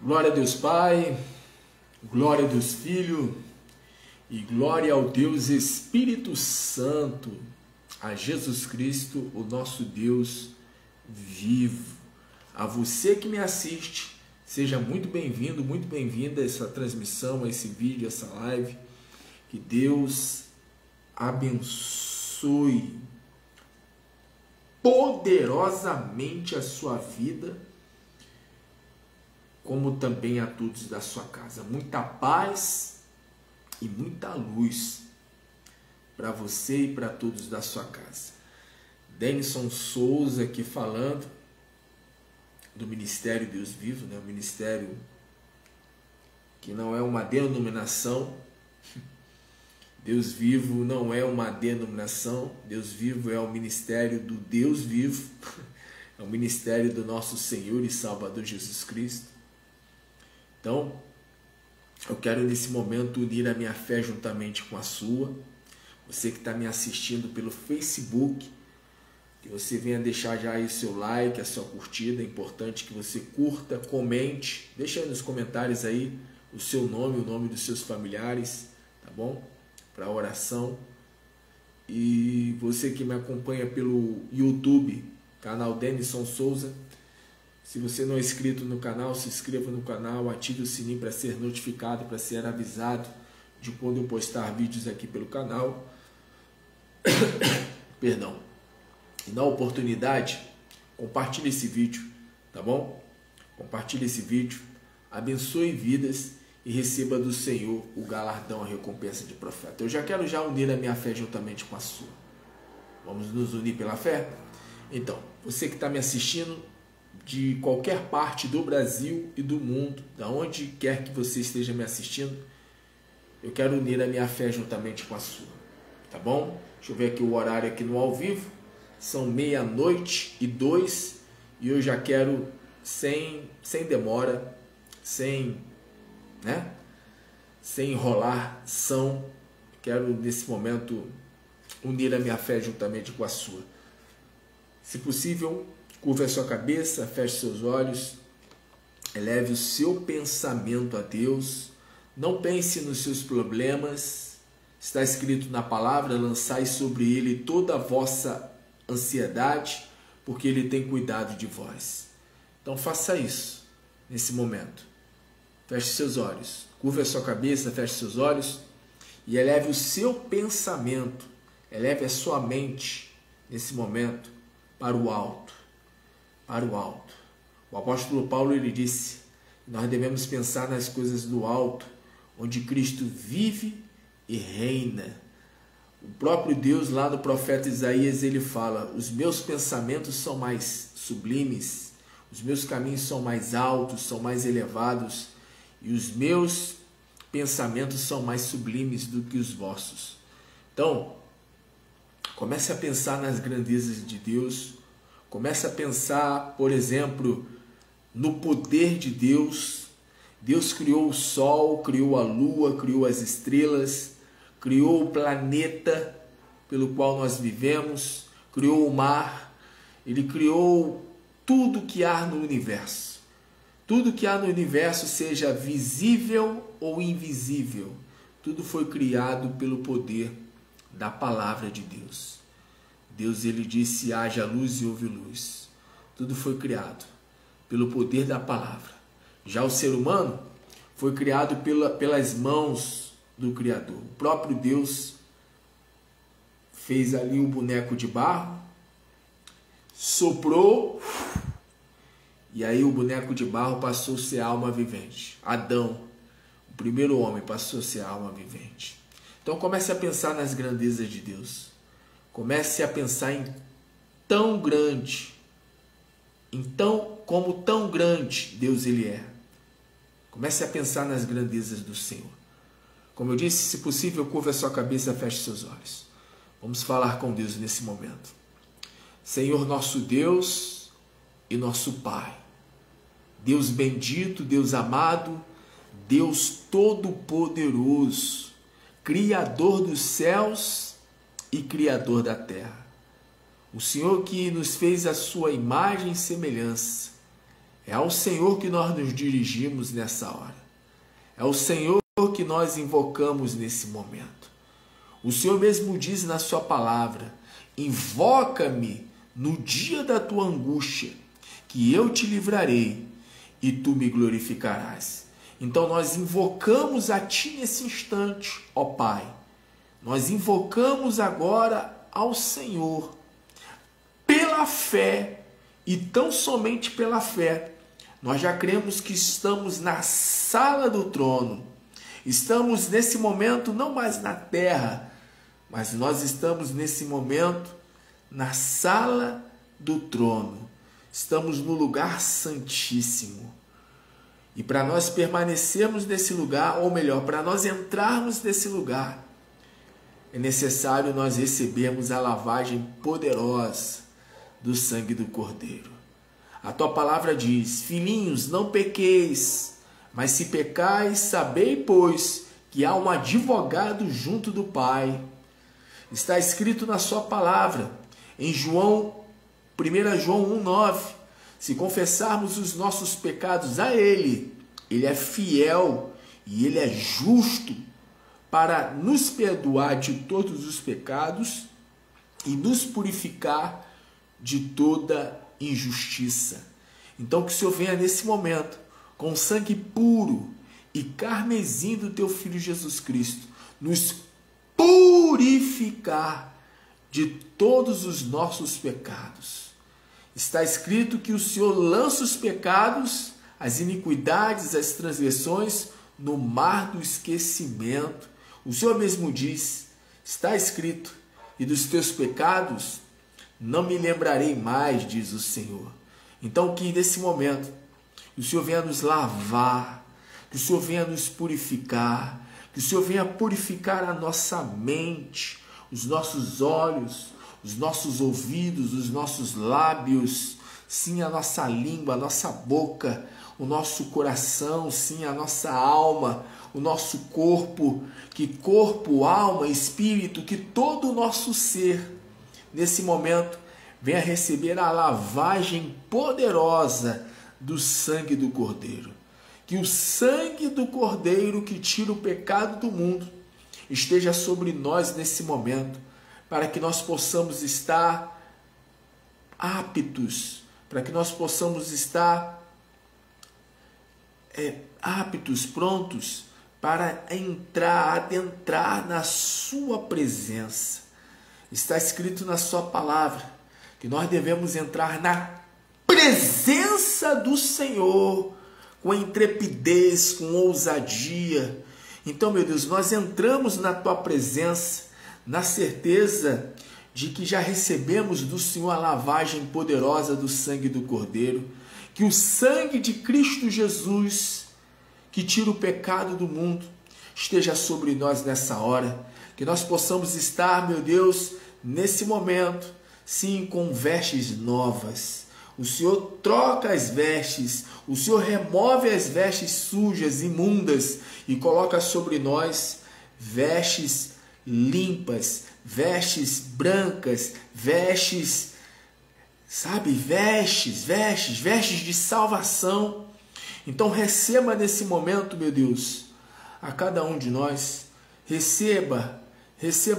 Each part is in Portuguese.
Glória a Deus Pai, glória a Deus Filho e glória ao Deus Espírito Santo, a Jesus Cristo, o nosso Deus vivo. A você que me assiste, seja muito bem-vindo, muito bem-vinda a essa transmissão, a esse vídeo, a essa live. Que Deus abençoe poderosamente a sua vida, como também a todos da sua casa. Muita paz e muita luz para você e para todos da sua casa. Denison Souza aqui falando do Ministério Deus Vivo, né? O ministério que não é uma denominação. Deus Vivo não é uma denominação. Deus Vivo é o ministério do Deus Vivo. É o ministério do nosso Senhor e Salvador Jesus Cristo. Então, eu quero nesse momento unir a minha fé juntamente com a sua. Você que está me assistindo pelo Facebook, que você venha deixar já aí o seu like, a sua curtida. É importante que você curta, comente, deixa aí nos comentários aí o seu nome, o nome dos seus familiares, tá bom? Para oração. E você que me acompanha pelo YouTube, canal Denison Souza, se você não é inscrito no canal, se inscreva no canal, ative o sininho para ser notificado, para ser avisado de quando eu postar vídeos aqui pelo canal. Perdão. E na oportunidade, compartilhe esse vídeo, tá bom? Compartilhe esse vídeo, abençoe vidas e receba do Senhor o galardão, a recompensa de profeta. Eu já quero unir a minha fé juntamente com a sua. Vamos nos unir pela fé? Então, você que está me assistindo de qualquer parte do Brasil e do mundo, da onde quer que você esteja me assistindo, eu quero unir a minha fé juntamente com a sua, tá bom? Deixa eu ver aqui o horário aqui no ao vivo, são 00:02 e eu já quero, sem demora, sem enrolação, quero nesse momento unir a minha fé juntamente com a sua. Se possível, curva a sua cabeça, feche seus olhos, eleve o seu pensamento a Deus, não pense nos seus problemas, está escrito na palavra, lançai sobre ele toda a vossa ansiedade, porque ele tem cuidado de vós. Então faça isso, nesse momento, feche seus olhos, curva a sua cabeça, feche seus olhos e eleve o seu pensamento, eleve a sua mente, nesse momento, para o alto. Para o alto. O apóstolo Paulo ele disse que nós devemos pensar nas coisas do alto, onde Cristo vive e reina. O próprio Deus lá no profeta Isaías ele fala: os meus pensamentos são mais sublimes, os meus caminhos são mais altos, são mais elevados, e os meus pensamentos são mais sublimes do que os vossos. Então, comece a pensar nas grandezas de Deus. Comece a pensar, por exemplo, no poder de Deus. Deus criou o sol, criou a lua, criou as estrelas, criou o planeta pelo qual nós vivemos, criou o mar. Ele criou tudo que há no universo. Tudo que há no universo, seja visível ou invisível, tudo foi criado pelo poder da palavra de Deus. Deus ele disse: haja luz e houve luz. Tudo foi criado pelo poder da palavra. Já o ser humano foi criado pelas mãos do Criador. O próprio Deus fez ali um boneco de barro, soprou, e aí o boneco de barro passou a ser alma vivente. Adão, o primeiro homem, passou a ser alma vivente. Então comece a pensar nas grandezas de Deus. Comece a pensar em tão grande, como tão grande Deus ele é. Comece a pensar nas grandezas do Senhor. Como eu disse, se possível, curva a sua cabeça, feche seus olhos. Vamos falar com Deus nesse momento. Senhor nosso Deus e nosso Pai, Deus bendito, Deus amado, Deus todo-poderoso, Criador dos céus e Criador da terra. O Senhor que nos fez a sua imagem e semelhança, É ao Senhor que nós nos dirigimos nessa hora. É o Senhor que nós invocamos nesse momento. O Senhor mesmo diz na sua palavra: invoca-me no dia da tua angústia, que eu te livrarei e tu me glorificarás. Então nós invocamos a ti nesse instante, ó Pai. Nós invocamos agora ao Senhor pela fé, e tão somente pela fé. Nós já cremos que estamos na sala do trono. Estamos nesse momento não mais na terra, mas nós estamos nesse momento na sala do trono. Estamos no lugar santíssimo. E para nós permanecermos nesse lugar, ou melhor, para nós entrarmos nesse lugar, é necessário nós recebermos a lavagem poderosa do sangue do Cordeiro. A tua palavra diz: filhinhos, não pequeis, mas se pecais, sabei, pois, que há um advogado junto do Pai. Está escrito na sua palavra, em 1 João 1,9, se confessarmos os nossos pecados a Ele, Ele é fiel e Ele é justo para nos perdoar de todos os pecados e nos purificar de toda injustiça. Então que o Senhor venha nesse momento, com sangue puro e carmesim do teu Filho Jesus Cristo, nos purificar de todos os nossos pecados. Está escrito que o Senhor lança os pecados, as iniquidades, as transgressões no mar do esquecimento. O Senhor mesmo diz, está escrito: e dos teus pecados não me lembrarei mais, diz o Senhor. Então que nesse momento o Senhor venha nos lavar, que o Senhor venha nos purificar, que o Senhor venha purificar a nossa mente, os nossos olhos, os nossos ouvidos, os nossos lábios, sim, a nossa língua, a nossa boca, o nosso coração, sim, a nossa alma, o nosso corpo, que corpo, alma, espírito, que todo o nosso ser, nesse momento, venha receber a lavagem poderosa do sangue do Cordeiro. Que o sangue do Cordeiro que tira o pecado do mundo esteja sobre nós nesse momento, para que nós possamos estar aptos, para que nós possamos estar aptos, prontos para adentrar na sua presença. Está escrito na sua palavra que nós devemos entrar na presença do Senhor com intrepidez, com ousadia. Então, meu Deus, nós entramos na tua presença na certeza de que já recebemos do Senhor a lavagem poderosa do sangue do Cordeiro, que o sangue de Cristo Jesus, que tira o pecado do mundo, esteja sobre nós nessa hora, que nós possamos estar, meu Deus, nesse momento, sim, com vestes novas. O Senhor troca as vestes, o Senhor remove as vestes sujas, imundas, e coloca sobre nós vestes limpas, vestes brancas, vestes, sabe, vestes de salvação. Então receba nesse momento, meu Deus, a cada um de nós, receba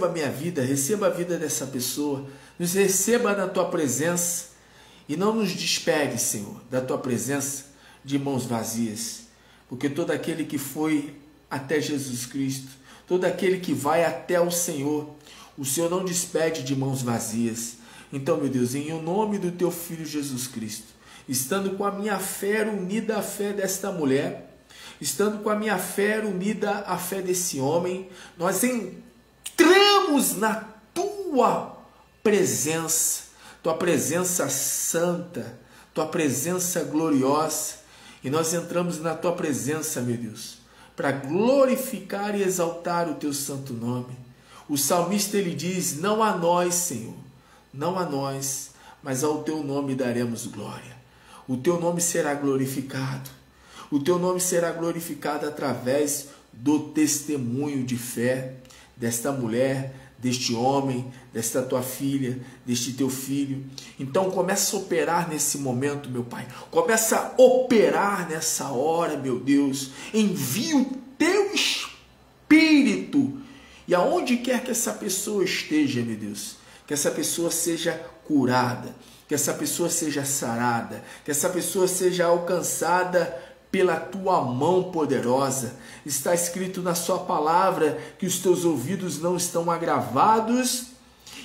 a minha vida, receba a vida dessa pessoa, nos receba na tua presença e não nos despegue, Senhor, da tua presença de mãos vazias, porque todo aquele que foi até Jesus Cristo, todo aquele que vai até o Senhor não despede de mãos vazias. Então, meu Deus, em nome do teu Filho Jesus Cristo, estando com a minha fé unida à fé desta mulher, estando com a minha fé unida à fé desse homem, nós entramos na tua presença santa, tua presença gloriosa, e nós entramos na tua presença, meu Deus, para glorificar e exaltar o teu santo nome. O salmista, ele diz: não a nós, Senhor, não a nós, mas ao teu nome daremos glória. O teu nome será glorificado. O teu nome será glorificado através do testemunho de fé desta mulher, deste homem, desta tua filha, deste teu filho. Então começa a operar nesse momento, meu Pai. Começa a operar nessa hora, meu Deus. Envia o teu Espírito. E aonde quer que essa pessoa esteja, meu Deus, que essa pessoa seja curada, que essa pessoa seja sarada, que essa pessoa seja alcançada pela tua mão poderosa. Está escrito na sua palavra que os teus ouvidos não estão agravados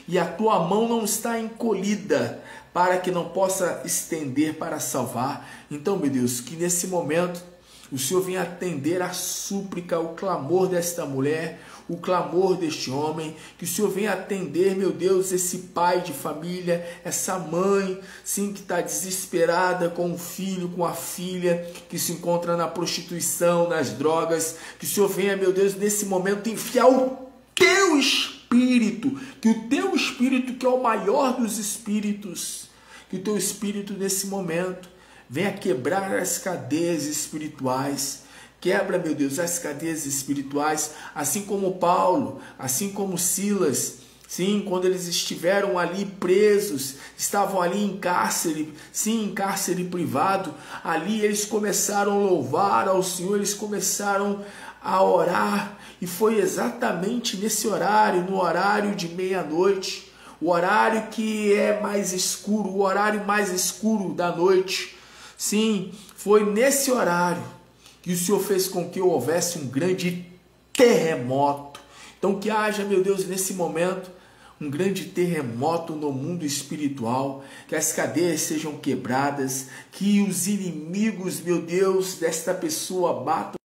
e a tua mão não está encolhida, para que não possa estender para salvar. Então, meu Deus, que nesse momento o Senhor venha atender a súplica, o clamor desta mulher, o clamor deste homem, que o Senhor venha atender, meu Deus, esse pai de família, essa mãe, sim, que está desesperada com o filho, com a filha, que se encontra na prostituição, nas drogas, que o Senhor venha, meu Deus, nesse momento enfiar o teu Espírito, que o teu Espírito, que é o maior dos Espíritos, que o teu Espírito nesse momento venha quebrar as cadeias espirituais. Quebra, meu Deus, as cadeias espirituais, assim como Paulo, assim como Silas. Sim, quando eles estiveram ali presos, estavam ali em cárcere, sim, em cárcere privado, ali eles começaram a louvar ao Senhor, eles começaram a orar, e foi exatamente nesse horário, no horário de meia-noite, o horário que é mais escuro, o horário mais escuro da noite. Sim, foi nesse horário que o Senhor fez com que houvesse um grande terremoto. Então que haja, meu Deus, nesse momento, um grande terremoto no mundo espiritual, que as cadeias sejam quebradas, que os inimigos, meu Deus, desta pessoa batam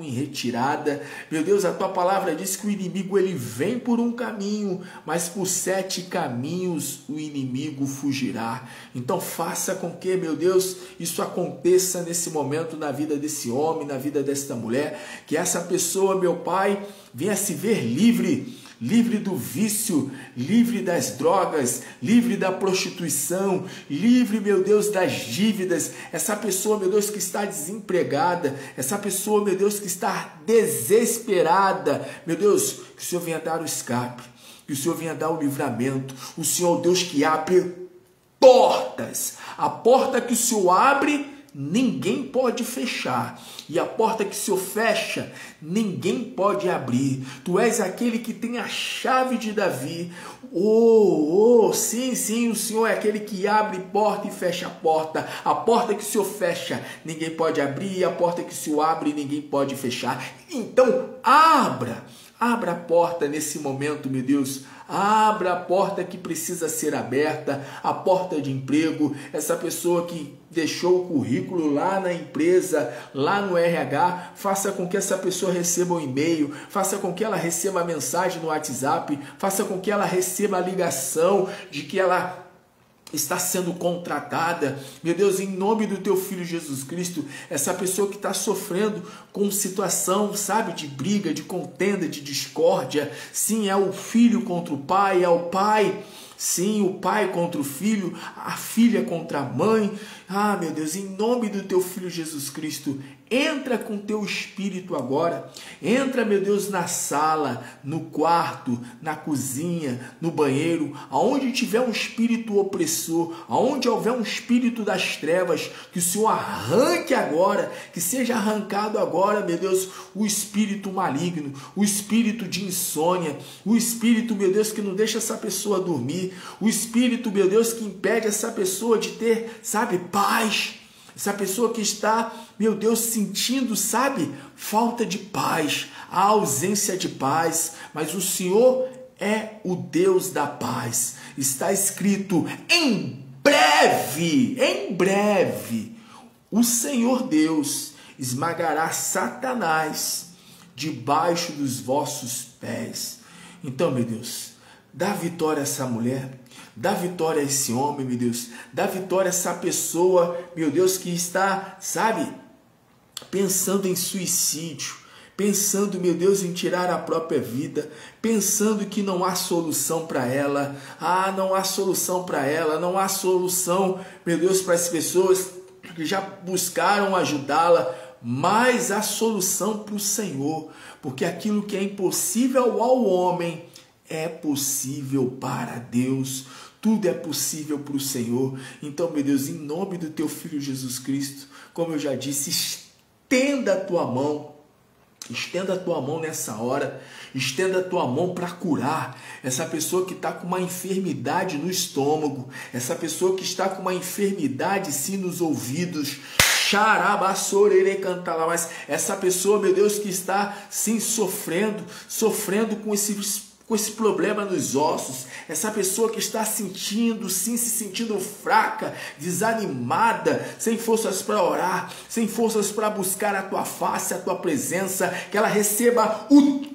em retirada. Meu Deus, a tua palavra diz que o inimigo ele vem por um caminho, mas por 7 caminhos o inimigo fugirá. Então faça com que, meu Deus, isso aconteça nesse momento na vida desse homem, na vida desta mulher, que essa pessoa, meu Pai, venha se ver livre, livre do vício, livre das drogas, livre da prostituição, livre, meu Deus, das dívidas. Essa pessoa, meu Deus, que está desempregada, essa pessoa, meu Deus, que está desesperada, meu Deus, que o Senhor venha dar o escape, que o Senhor venha dar o livramento. O Senhor, Deus, que abre portas, a porta que o Senhor abre, ninguém pode fechar, e a porta que o Senhor fecha, ninguém pode abrir. Tu és aquele que tem a chave de Davi. Sim, o Senhor é aquele que abre porta e fecha a porta. A porta que o Senhor fecha, ninguém pode abrir, e a porta que o Senhor abre, ninguém pode fechar. Então, abra a porta nesse momento, meu Deus. Abra a porta que precisa ser aberta, a porta de emprego. Essa pessoa que deixou o currículo lá na empresa, lá no RH, faça com que essa pessoa receba um e-mail, faça com que ela receba a mensagem no WhatsApp, faça com que ela receba a ligação de que ela está sendo contratada. Meu Deus, em nome do teu Filho Jesus Cristo, essa pessoa que está sofrendo com situação, sabe, de briga, de contenda, de discórdia. Sim, é o filho contra o pai, é o pai, sim, o pai contra o filho, a filha contra a mãe. Meu Deus, em nome do teu Filho Jesus Cristo, entra com teu Espírito agora. Entra, meu Deus, na sala, no quarto, na cozinha, no banheiro, aonde tiver um espírito opressor, aonde houver um espírito das trevas, que o Senhor arranque agora, que seja arrancado agora, meu Deus, o espírito maligno, o espírito de insônia, o espírito, meu Deus, que não deixa essa pessoa dormir, o espírito, meu Deus, que impede essa pessoa de ter, sabe, paz. Essa pessoa que está, meu Deus, sentindo, sabe, falta de paz, a ausência de paz, mas o Senhor é o Deus da paz. Está escrito, em breve, o Senhor Deus esmagará Satanás debaixo dos vossos pés. Então, meu Deus, dá vitória a essa mulher, dá vitória a esse homem, meu Deus. Dá vitória a essa pessoa, meu Deus, que está, sabe, pensando em suicídio, pensando, meu Deus, em tirar a própria vida, pensando que não há solução para ela. Não há solução para ela, não há solução, meu Deus, para as pessoas que já buscaram ajudá-la, mas há solução para o Senhor, porque aquilo que é impossível ao homem é possível para Deus. Tudo é possível para o Senhor. Então, meu Deus, em nome do teu Filho Jesus Cristo, como eu já disse, estenda a tua mão. Estenda a tua mão nessa hora. Estenda a tua mão para curar essa pessoa que está com uma enfermidade no estômago. Essa pessoa que está com uma enfermidade sim nos ouvidos. Mas essa pessoa, meu Deus, que está sim sofrendo com esse problema nos ossos, essa pessoa que está sentindo, sim, se sentindo fraca, desanimada, sem forças para orar, sem forças para buscar a tua face, a tua presença, que ela receba o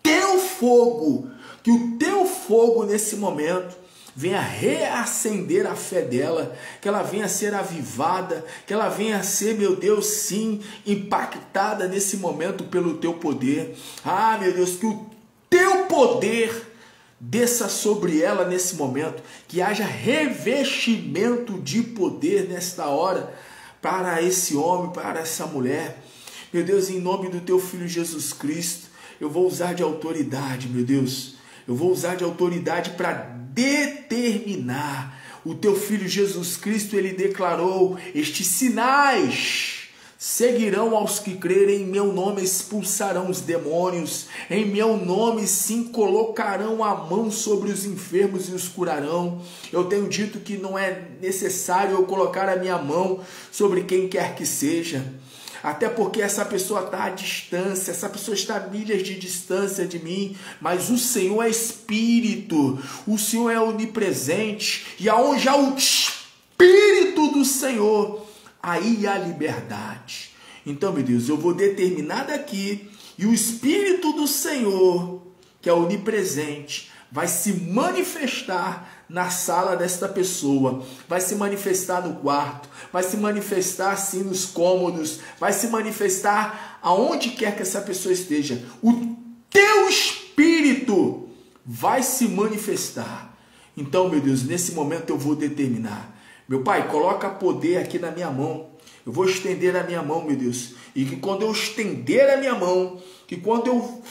teu fogo, que o teu fogo nesse momento venha reacender a fé dela, que ela venha ser avivada, que ela venha ser, meu Deus, sim, impactada nesse momento pelo teu poder. Ah, meu Deus, que o teu poder desça sobre ela nesse momento, que haja revestimento de poder nesta hora para esse homem, para essa mulher. Meu Deus, em nome do teu Filho Jesus Cristo, eu vou usar de autoridade, meu Deus, eu vou usar de autoridade para determinar. O teu Filho Jesus Cristo, ele declarou: estes sinais seguirão aos que crerem, em meu nome expulsarão os demônios, em meu nome sim colocarão a mão sobre os enfermos e os curarão. Eu tenho dito que não é necessário eu colocar a minha mão sobre quem quer que seja, até porque essa pessoa está à distância, essa pessoa está a milhas de distância de mim, mas o Senhor é Espírito, o Senhor é onipresente, e aonde há o Espírito do Senhor, aí há liberdade. Então, meu Deus, eu vou determinar daqui, e o Espírito do Senhor, que é onipresente, vai se manifestar na sala desta pessoa, vai se manifestar no quarto, vai se manifestar assim nos cômodos, vai se manifestar aonde quer que essa pessoa esteja. O teu Espírito vai se manifestar. Então, meu Deus, nesse momento eu vou determinar. Meu Pai, coloca poder aqui na minha mão. Eu vou estender a minha mão, meu Deus. E que quando eu estender a minha mão, que quando eu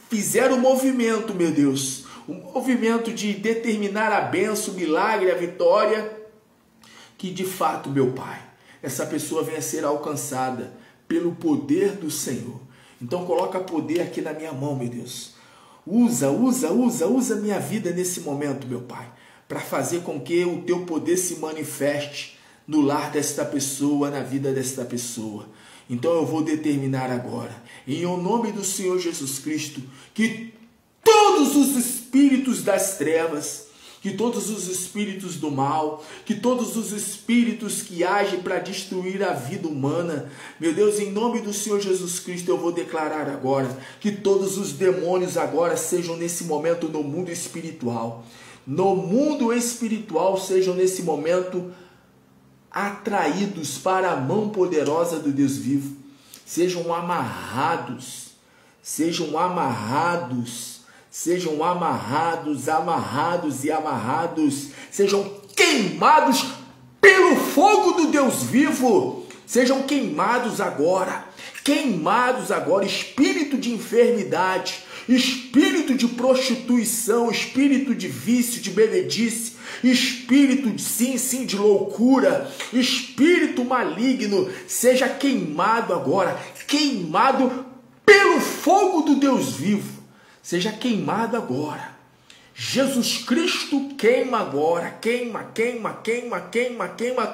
fizer o movimento, meu Deus, o movimento de determinar a bênção, o milagre, a vitória, que de fato, meu Pai, essa pessoa venha a ser alcançada pelo poder do Senhor. Então coloca poder aqui na minha mão, meu Deus. Usa minha vida nesse momento, meu Pai, para fazer com que o teu poder se manifeste no lar desta pessoa, na vida desta pessoa. Então eu vou determinar agora, em nome do Senhor Jesus Cristo, que todos os espíritos das trevas, que todos os espíritos do mal, que todos os espíritos que agem para destruir a vida humana, meu Deus, em nome do Senhor Jesus Cristo, eu vou declarar agora que todos os demônios agora sejam nesse momento no mundo espiritual. No mundo espiritual sejam nesse momento atraídos para a mão poderosa do Deus vivo. Sejam amarrados, sejam queimados pelo fogo do Deus vivo, sejam queimados agora, espírito de enfermidade, espírito de prostituição, espírito de vício, de bebedice, espírito de loucura, espírito maligno, seja queimado agora, queimado pelo fogo do Deus vivo. Seja queimado agora. Jesus Cristo queima agora. Queima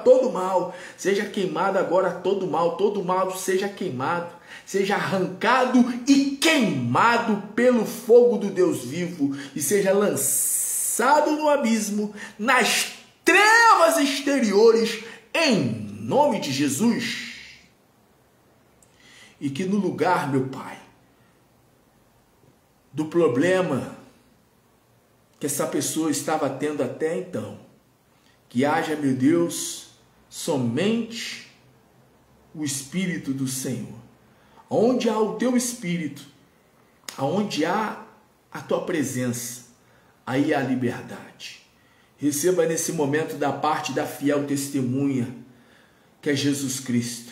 todo mal. Seja queimado agora todo mal seja queimado. Seja arrancado e queimado pelo fogo do Deus vivo. E seja lançado no abismo, nas trevas exteriores, em nome de Jesus. E que no lugar, meu Pai, do problema que essa pessoa estava tendo até então, que haja, meu Deus, somente o Espírito do Senhor. Onde há o teu Espírito, aonde há a tua presença, aí há liberdade. Receba nesse momento da parte da fiel testemunha, que é Jesus Cristo.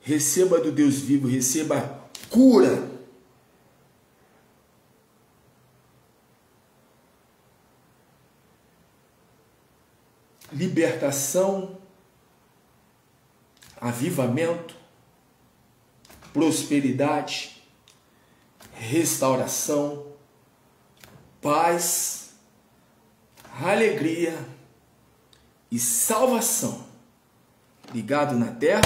Receba do Deus vivo, receba cura. libertação, avivamento, prosperidade, restauração, paz, alegria e salvação ligado na terra.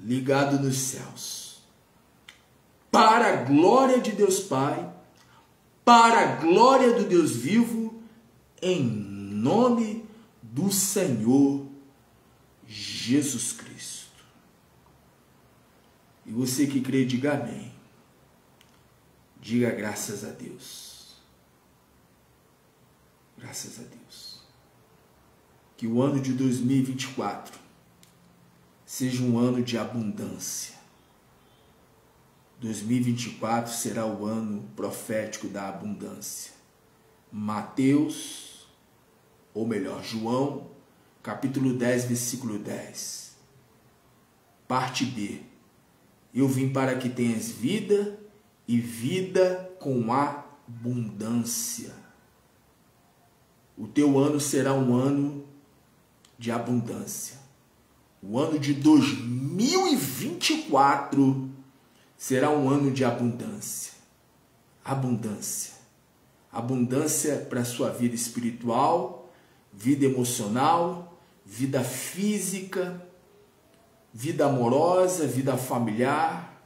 Ligado nos céus, para a glória de Deus Pai, para a glória do Deus vivo, em nome do Senhor Jesus Cristo. E você que crê, diga amém. Diga graças a Deus. Graças a Deus. Que o ano de 2024 seja um ano de abundância. 2024 será o ano profético da abundância. Mateus, ou melhor, João, capítulo 10, versículo 10. Parte B. Eu vim para que tenhas vida e vida com abundância. O teu ano será um ano de abundância. O ano de 2024 será um ano de abundância. Abundância. Abundância para a sua vida espiritual, vida emocional, vida física, vida amorosa, vida familiar,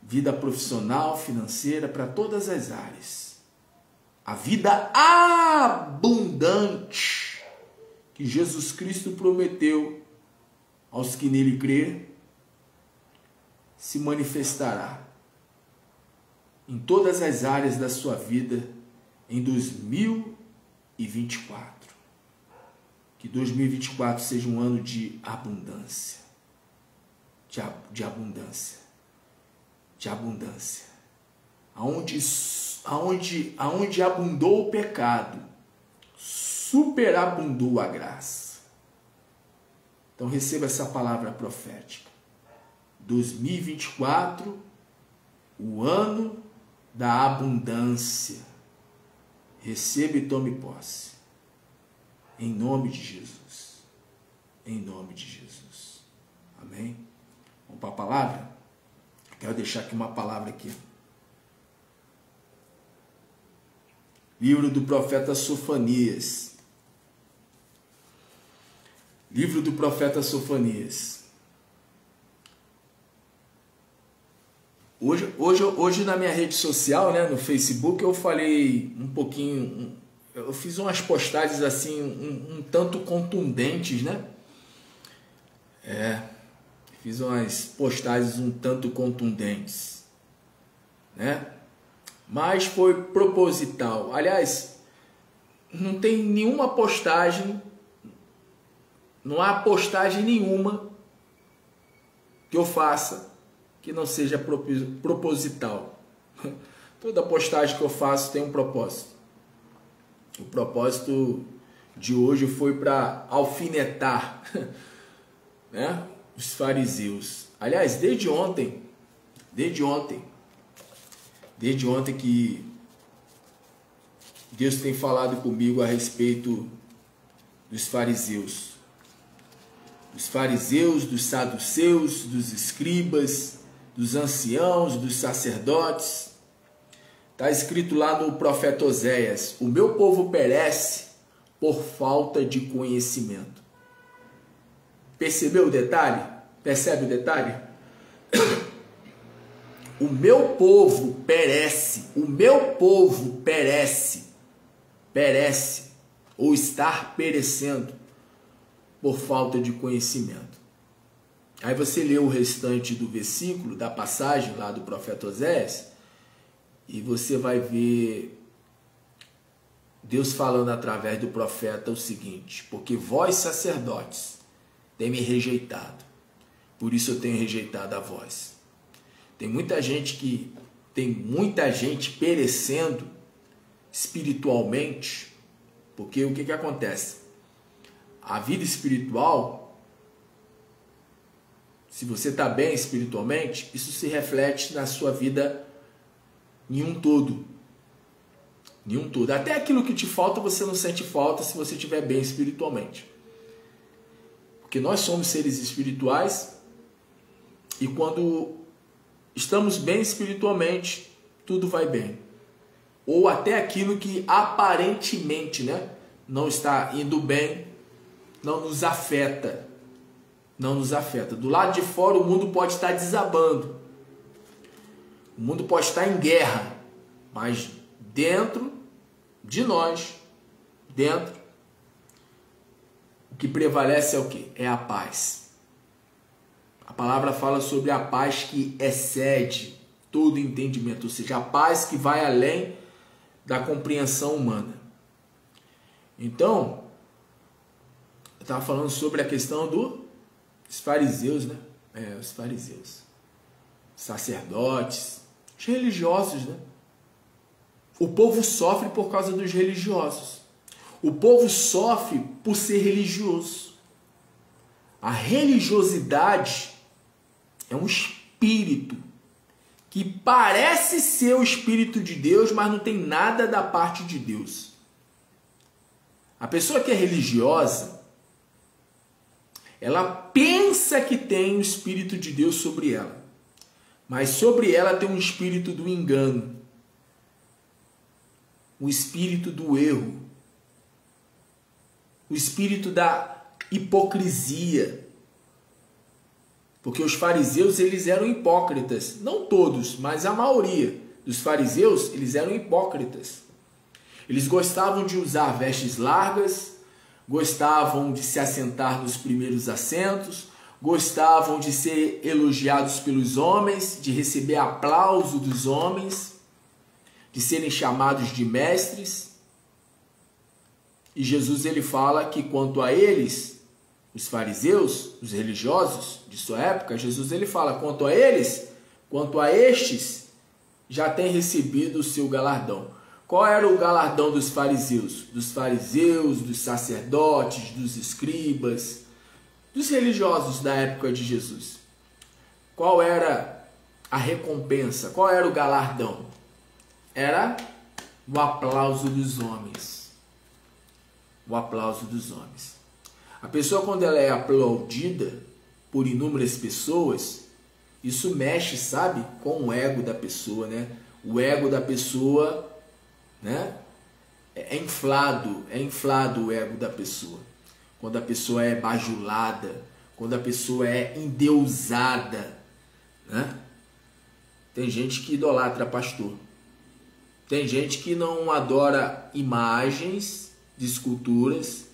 vida profissional, financeira, para todas as áreas. A vida abundante que Jesus Cristo prometeu aos que nele crê, se manifestará em todas as áreas da sua vida em 2024. Que 2024 seja um ano de abundância, de abundância, de abundância. Aonde abundou o pecado, superabundou a graça. Então receba essa palavra profética. 2024, o ano da abundância. Receba e tome posse. Em nome de Jesus. Em nome de Jesus. Amém? Vamos para a palavra? Quero deixar aqui uma palavra aqui. Livro do profeta Sofonias. Livro do profeta Sofonias. Hoje na minha rede social, né, no Facebook, eu falei um pouquinho, eu fiz umas postagens assim, um tanto contundentes, né? Fiz umas postagens um tanto contundentes, né? Mas foi proposital. Aliás, não tem nenhuma postagem, não há postagem nenhuma que eu faça que não seja proposital. Toda postagem que eu faço tem um propósito. O propósito de hoje foi para alfinetar, né, os fariseus. Aliás, desde ontem que Deus tem falado comigo a respeito dos fariseus. Dos fariseus, dos saduceus, dos escribas, dos anciãos, dos sacerdotes. Está escrito lá no profeta Oséias: o meu povo perece por falta de conhecimento. Percebeu o detalhe? Percebe o detalhe? O meu povo perece, perece, ou estar perecendo por falta de conhecimento. Aí você lê o restante do versículo, da passagem lá do profeta Oséias, e você vai ver Deus falando através do profeta o seguinte: porque vós, sacerdotes, tem me rejeitado, por isso eu tenho rejeitado a vós. Tem muita gente perecendo espiritualmente, porque o que acontece? A vida espiritual, se você está bem espiritualmente, isso se reflete na sua vida em um todo. Em um todo. Até aquilo que te falta, você não sente falta se você estiver bem espiritualmente. Porque nós somos seres espirituais e quando estamos bem espiritualmente, tudo vai bem. Ou até aquilo que aparentemente, não está indo bem, não nos afeta. Não nos afeta. Do lado de fora o mundo pode estar desabando. O mundo pode estar em guerra. Mas dentro de nós, o que prevalece é o quê? É a paz. A palavra fala sobre a paz que excede todo entendimento, ou seja, a paz que vai além da compreensão humana. Então, eu estava falando sobre a questão dos fariseus, os fariseus, sacerdotes, os religiosos, O povo sofre por causa dos religiosos. O povo sofre por ser religioso. A religiosidade é um espírito que parece ser o Espírito de Deus, mas não tem nada da parte de Deus. A pessoa que é religiosa, ela pensa que tem o Espírito de Deus sobre ela, mas sobre ela tem um espírito do engano, o espírito do erro, o espírito da hipocrisia. Porque os fariseus, eles eram hipócritas. Não todos, mas a maioria dos fariseus, eles eram hipócritas. Eles gostavam de usar vestes largas, gostavam de se assentar nos primeiros assentos, gostavam de ser elogiados pelos homens, de receber aplauso dos homens, de serem chamados de mestres. E Jesus, ele fala que quanto a eles, os fariseus, os religiosos de sua época, Jesus ele fala, quanto a eles, quanto a estes, já tem recebido o seu galardão. Qual era o galardão dos fariseus? Dos fariseus, dos sacerdotes, dos escribas, dos religiosos da época de Jesus. Qual era a recompensa? Qual era o galardão? Era o aplauso dos homens. O aplauso dos homens. A pessoa, quando ela é aplaudida por inúmeras pessoas, isso mexe, sabe, com o ego da pessoa, O ego da pessoa, é inflado o ego da pessoa. Quando a pessoa é bajulada, quando a pessoa é endeusada, Tem gente que idolatra pastor. Tem gente que não adora imagens de esculturas,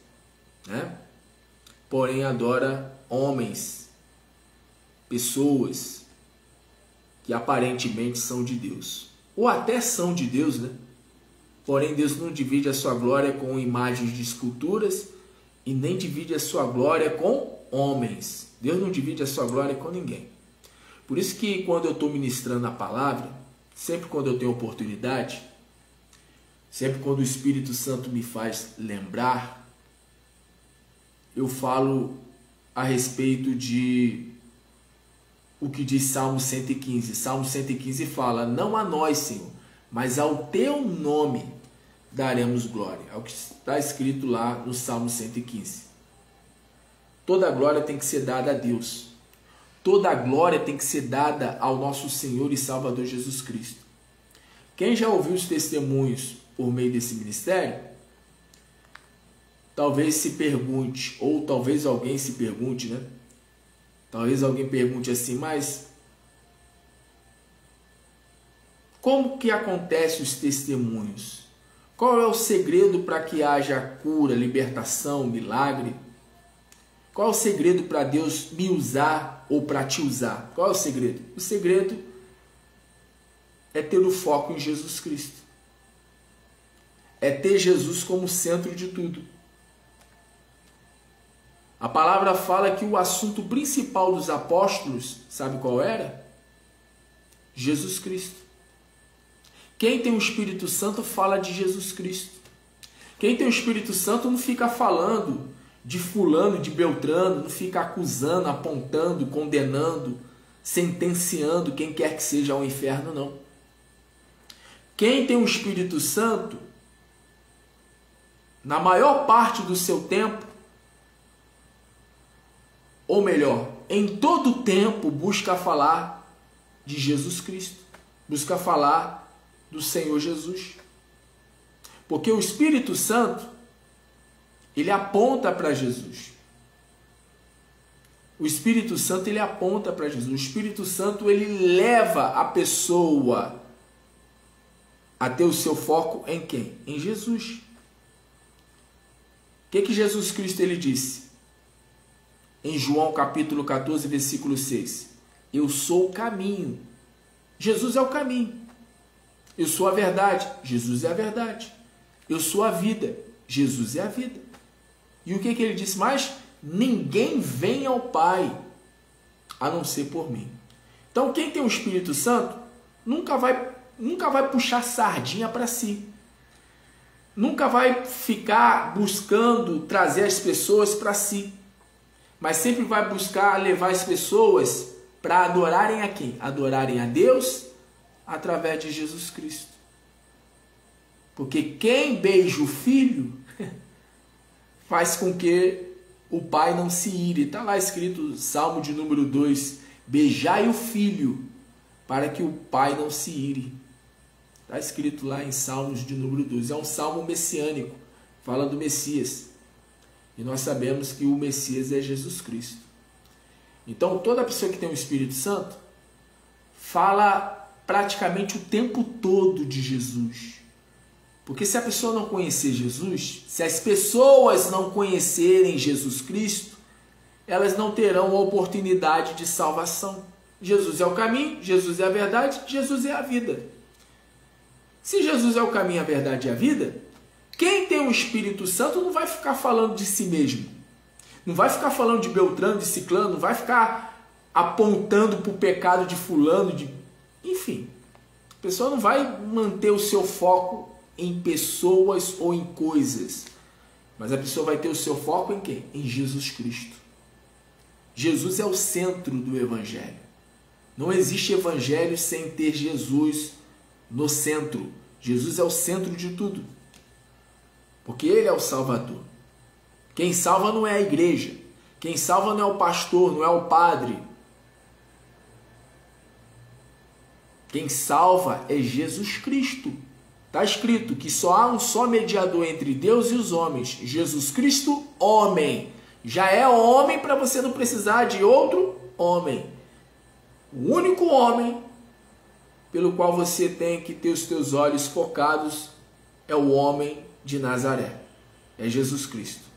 porém adora homens, pessoas que aparentemente são de Deus, ou até são de Deus, Porém Deus não divide a sua glória com imagens de esculturas e nem divide a sua glória com homens. Deus não divide a sua glória com ninguém. Por isso que quando eu estou ministrando a palavra, sempre quando eu tenho oportunidade, sempre quando o Espírito Santo me faz lembrar, eu falo a respeito de o que diz Salmo 115. Salmo 115 fala, não a nós, Senhor, mas ao teu nome daremos glória. É o que está escrito lá no Salmo 115. Toda a glória tem que ser dada a Deus. Toda a glória tem que ser dada ao nosso Senhor e Salvador Jesus Cristo. Quem já ouviu os testemunhos por meio desse ministério, talvez se pergunte, ou talvez alguém se pergunte, Talvez alguém pergunte assim, mas como que acontecem os testemunhos? Qual é o segredo para que haja cura, libertação, milagre? Qual é o segredo para Deus me usar ou para te usar? Qual é o segredo? O segredo é ter o foco em Jesus Cristo. É ter Jesus como centro de tudo. A palavra fala que o assunto principal dos apóstolos, sabe qual era? Jesus Cristo. Quem tem o Espírito Santo fala de Jesus Cristo. Quem tem o Espírito Santo não fica falando de fulano, de beltrano, não fica acusando, apontando, condenando, sentenciando quem quer que seja ao inferno, não. Quem tem o Espírito Santo, na maior parte do seu tempo, ou melhor, em todo o tempo, busca falar de Jesus Cristo, busca falar do Senhor Jesus. Porque o Espírito Santo, ele aponta para Jesus. O Espírito Santo, ele aponta para Jesus. O Espírito Santo, ele leva a pessoa a ter o seu foco em quem? Em Jesus. O que Jesus Cristo ele disse? Em João capítulo 14, versículo 6. Eu sou o caminho. Jesus é o caminho. Eu sou a verdade. Jesus é a verdade. Eu sou a vida. Jesus é a vida. E o que ele disse mais? Ninguém vem ao Pai a não ser por mim. Então quem tem o Espírito Santo nunca vai puxar sardinha para si. Nunca vai ficar buscando trazer as pessoas para si. Mas sempre vai buscar levar as pessoas para adorarem a quem? Adorarem a Deus através de Jesus Cristo. Porque quem beija o filho faz com que o pai não se ire. Está lá escrito, Salmo de número 2, beijai o filho para que o pai não se ire. Está escrito lá em Salmos de número 2. É um salmo messiânico, fala do Messias. E nós sabemos que o Messias é Jesus Cristo. Então, toda pessoa que tem o Espírito Santo fala praticamente o tempo todo de Jesus. Porque se a pessoa não conhecer Jesus, se as pessoas não conhecerem Jesus Cristo, elas não terão a oportunidade de salvação. Jesus é o caminho, Jesus é a verdade, Jesus é a vida. Se Jesus é o caminho, a verdade e a vida, quem tem o Espírito Santo não vai ficar falando de si mesmo. Não vai ficar falando de Beltrano, de Ciclano, não vai ficar apontando para o pecado de fulano, enfim. A pessoa não vai manter o seu foco em pessoas ou em coisas. Mas a pessoa vai ter o seu foco em quem? Em Jesus Cristo. Jesus é o centro do Evangelho. Não existe Evangelho sem ter Jesus no centro. Jesus é o centro de tudo. Porque Ele é o Salvador. Quem salva não é a igreja. Quem salva não é o pastor, não é o padre. Quem salva é Jesus Cristo. Está escrito que só há um só mediador entre Deus e os homens. Jesus Cristo, homem. Já é homem para você não precisar de outro homem. O único homem pelo qual você tem que ter os teus olhos focados é o homem de Nazaré. É Jesus Cristo.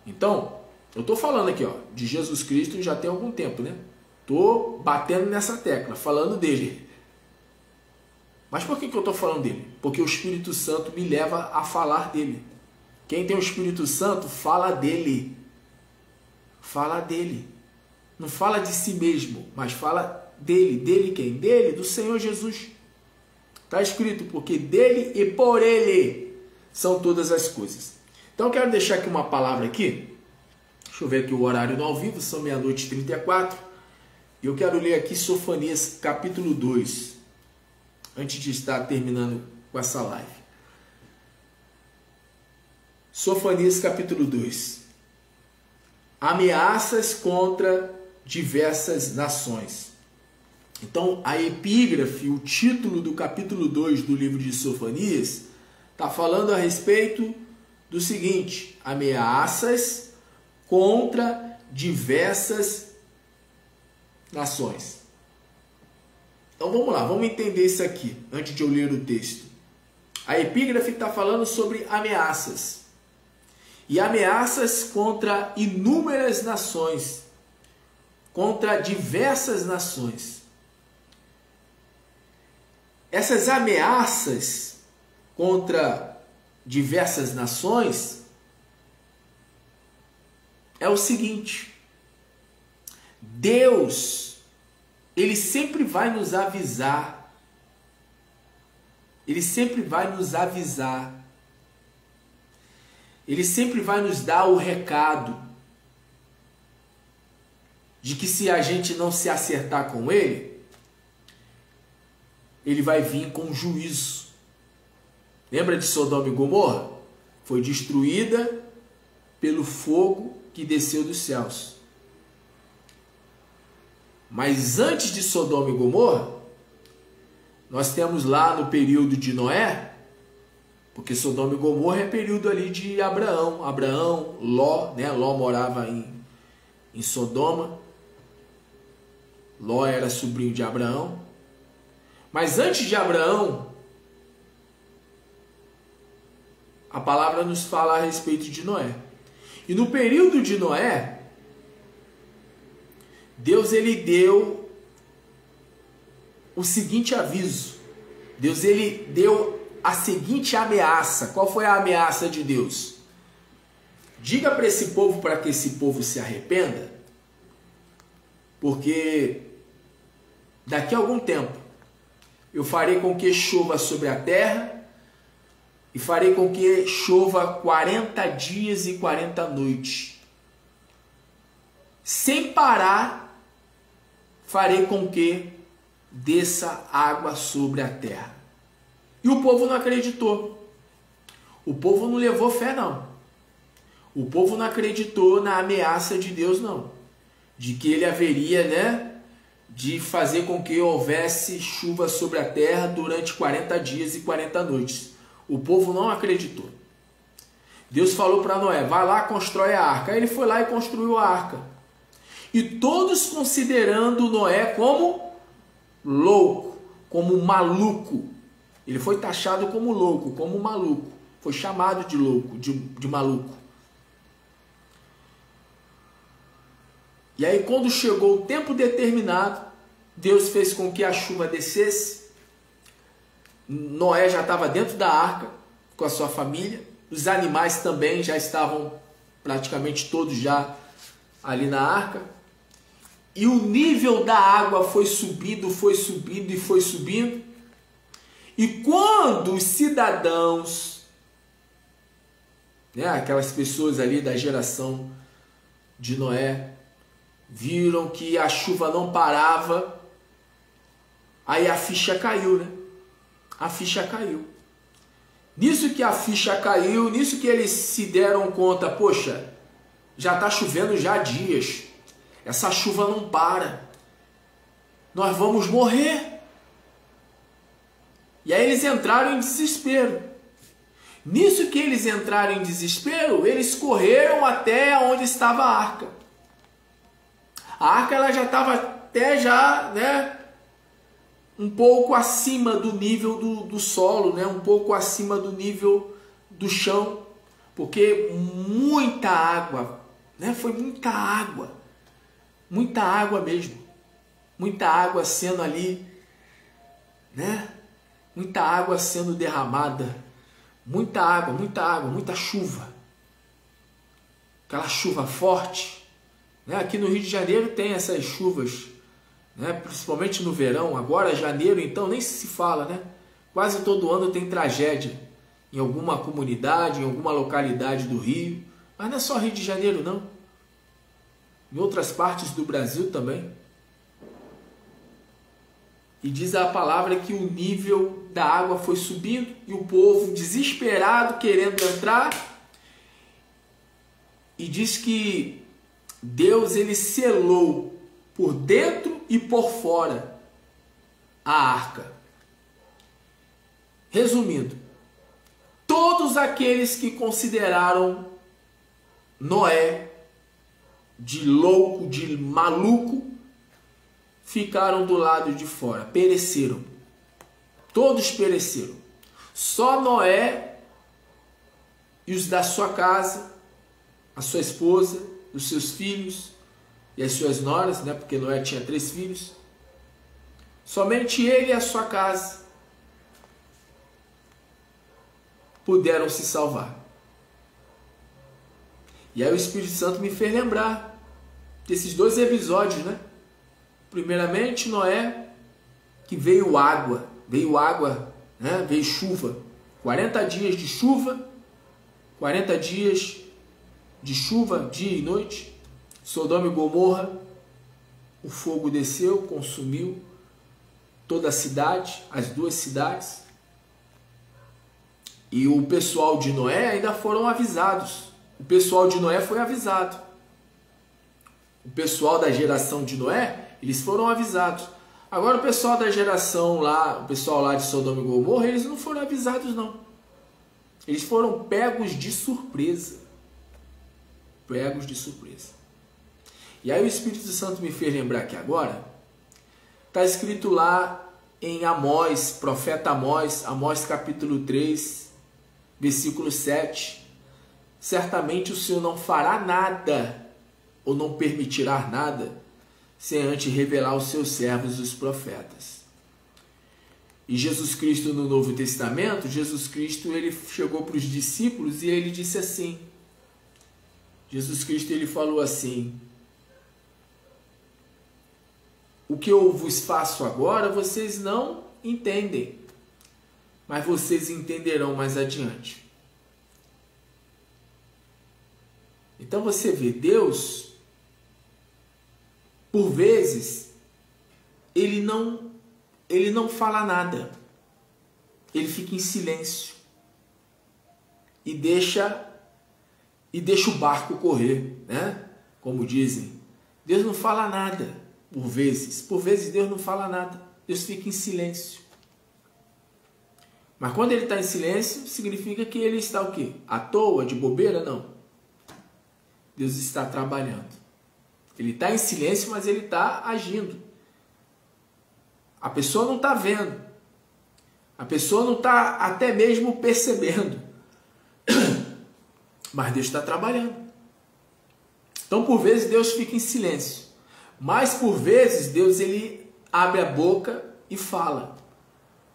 Então, eu estou falando aqui de Jesus Cristo já tem algum tempo, né? Estou batendo nessa tecla, falando dele. Mas por que eu estou falando dele? Porque o Espírito Santo me leva a falar dele. Quem tem o Espírito Santo fala dele. Fala dele. Não fala de si mesmo, mas fala dele. Dele quem? Dele, do Senhor Jesus. Está escrito, porque dele e por ele são todas as coisas. Então eu quero deixar aqui uma palavra aqui. Deixa eu ver aqui o horário no ao vivo, são 00:34. E eu quero ler aqui Sofonias capítulo 2. Antes de estar terminando com essa live. Sofonias capítulo 2. Ameaças contra diversas nações. Então, a epígrafe, o título do capítulo 2 do livro de Sofonias, está falando a respeito do seguinte: ameaças contra diversas nações. Então vamos lá, vamos entender isso aqui, antes de eu ler o texto. A epígrafe está falando sobre ameaças. E ameaças contra inúmeras nações. Contra diversas nações. Essas ameaças contra diversas nações, é o seguinte: Deus, Ele sempre vai nos avisar. Ele sempre vai nos avisar. Ele sempre vai nos dar o recado de que se a gente não se acertar com Ele, Ele vai vir com juízo. Lembra de Sodoma e Gomorra? Foi destruída pelo fogo que desceu dos céus. Mas antes de Sodoma e Gomorra, nós temos lá no período de Noé, porque Sodoma e Gomorra é período ali de Abraão. Abraão, Ló, né? Ló morava em Sodoma. Ló era sobrinho de Abraão. Mas antes de Abraão, a palavra nos fala a respeito de Noé. E no período de Noé, Deus ele deu o seguinte aviso. Deus ele deu a seguinte ameaça. Qual foi a ameaça de Deus? Diga para esse povo, para que esse povo se arrependa, porque daqui a algum tempo eu farei com que chova sobre a terra e farei com que chova 40 dias e 40 noites. Sem parar, farei com que desça água sobre a terra. E o povo não acreditou. O povo não levou fé, não. O povo não acreditou na ameaça de Deus, não. De que ele haveria, né, de fazer com que houvesse chuva sobre a terra durante 40 dias e 40 noites. O povo não acreditou. Deus falou para Noé: vai lá, constrói a arca. Aí ele foi lá e construiu a arca. E todos considerando Noé como louco, como maluco. Ele foi taxado como louco, como maluco. Foi chamado de louco, de maluco. E aí, quando chegou o tempo determinado, Deus fez com que a chuva descesse. Noé já estava dentro da arca com a sua família. Os animais também já estavam praticamente todos já ali na arca. E o nível da água foi subindo e foi subindo. E quando os cidadãos, né, aquelas pessoas ali da geração de Noé, viram que a chuva não parava, aí a ficha caiu, né? A ficha caiu. Nisso que a ficha caiu, nisso que eles se deram conta, poxa, já está chovendo já há dias, essa chuva não para, nós vamos morrer. E aí eles entraram em desespero. Nisso que eles entraram em desespero, eles correram até onde estava a arca. A arca ela já estava até já, né, um pouco acima do nível do solo, né, um pouco acima do nível do chão, porque muita água, né, foi muita água mesmo, muita água sendo ali, né, muita água sendo derramada, muita chuva, aquela chuva forte. Aqui no Rio de Janeiro tem essas chuvas, né? Principalmente no verão. Agora janeiro então nem se fala, né? Quase todo ano tem tragédia em alguma comunidade, em alguma localidade do Rio. Mas não é só Rio de Janeiro não, em outras partes do Brasil também. E diz a palavra que o nível da água foi subindo e o povo desesperado querendo entrar. E diz que Deus ele selou por dentro e por fora a arca. Resumindo, todos aqueles que consideraram Noé de louco, de maluco, ficaram do lado de fora, pereceram. Todos pereceram. Só Noé e os da sua casa, a sua esposa, os seus filhos e as suas noras, né? Porque Noé tinha 3 filhos. Somente ele e a sua casa puderam se salvar. E aí o Espírito Santo me fez lembrar desses dois episódios, né? Primeiramente, Noé, que veio água, né? Veio chuva. 40 dias de chuva, 40 dias de chuva, dia e noite. Sodoma e Gomorra, o fogo desceu, consumiu toda a cidade, as duas cidades. E o pessoal de Noé ainda foram avisados. O pessoal de Noé foi avisado. O pessoal da geração de Noé, eles foram avisados. Agora o pessoal da geração lá, o pessoal lá de Sodoma e Gomorra, eles não foram avisados não. Eles foram pegos de surpresa. Pegos de surpresa. E aí o Espírito Santo me fez lembrar que agora está escrito lá em Amós, profeta Amós, Amós capítulo 3, versículo 7. Certamente o Senhor não fará nada, ou não permitirá nada, sem antes revelar aos seus servos, os profetas. E Jesus Cristo no Novo Testamento, Jesus Cristo ele chegou para os discípulos e ele disse assim, Jesus Cristo ele falou assim, o que eu vos faço agora vocês não entendem, mas vocês entenderão mais adiante. Então você vê, Deus, por vezes, ele não fala nada. Ele fica em silêncio. E deixa o barco correr, né? Como dizem. Deus não fala nada, por vezes. Por vezes Deus não fala nada. Deus fica em silêncio. Mas quando ele está em silêncio, significa que ele está o quê? À toa, de bobeira? Não. Deus está trabalhando. Ele está em silêncio, mas ele está agindo. A pessoa não está vendo. A pessoa não está até mesmo percebendo. Mas Deus está trabalhando. Então, por vezes, Deus fica em silêncio. Mas, por vezes, Deus ele abre a boca e fala.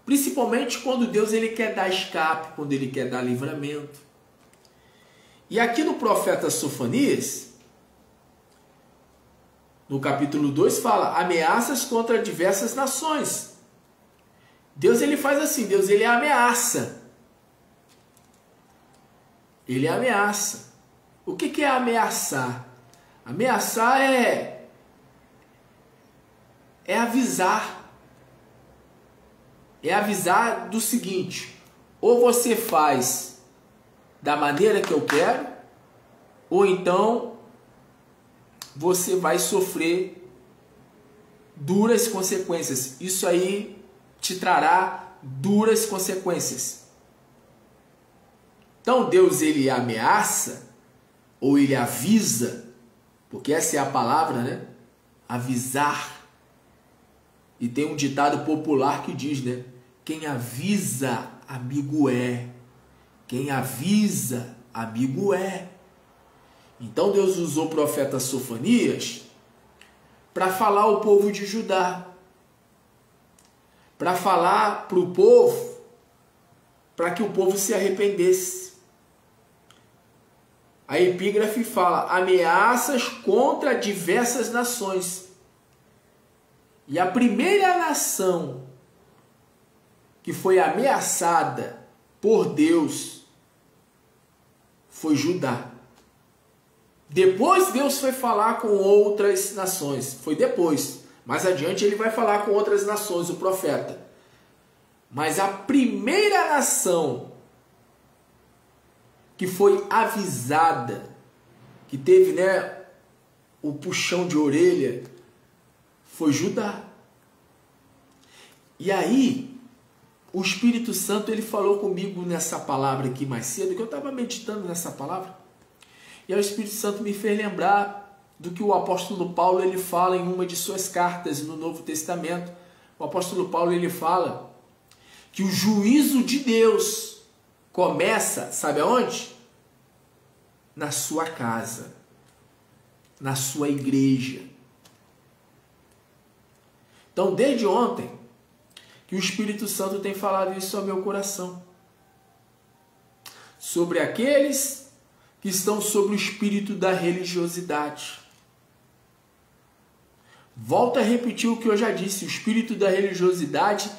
Principalmente quando Deus ele quer dar escape, quando ele quer dar livramento. E aqui no profeta Sofonias, no capítulo 2, fala ameaças contra diversas nações. Deus ele faz assim, Deus ele ameaça. Ele ameaça. O que é ameaçar? Ameaçar é avisar. É avisar do seguinte, ou você faz da maneira que eu quero, ou então você vai sofrer duras consequências. Isso aí te trará duras consequências. Então Deus ele ameaça, ou ele avisa, porque essa é a palavra, né? Avisar. E tem um ditado popular que diz, né? Quem avisa, amigo é. Quem avisa, amigo é. Então Deus usou o profeta Sofonias para falar ao povo de Judá. Para falar para o povo, para que o povo se arrependesse. A epígrafe fala, ameaças contra diversas nações. E a primeira nação que foi ameaçada por Deus foi Judá. Depois Deus foi falar com outras nações. Foi depois. Mais adiante ele vai falar com outras nações, o profeta. Mas a primeira nação que foi avisada, que teve, né, o puxão de orelha, foi Judá. E aí, o Espírito Santo ele falou comigo nessa palavra aqui mais cedo, que eu estava meditando nessa palavra. E aí o Espírito Santo me fez lembrar do que o apóstolo Paulo ele fala em uma de suas cartas no Novo Testamento. O apóstolo Paulo ele fala que o juízo de Deus começa, sabe aonde? Na sua casa, na sua igreja. Então, desde ontem, que o Espírito Santo tem falado isso ao meu coração. Sobre aqueles que estão sobre o espírito da religiosidade. Volto a repetir o que eu já disse, o espírito da religiosidade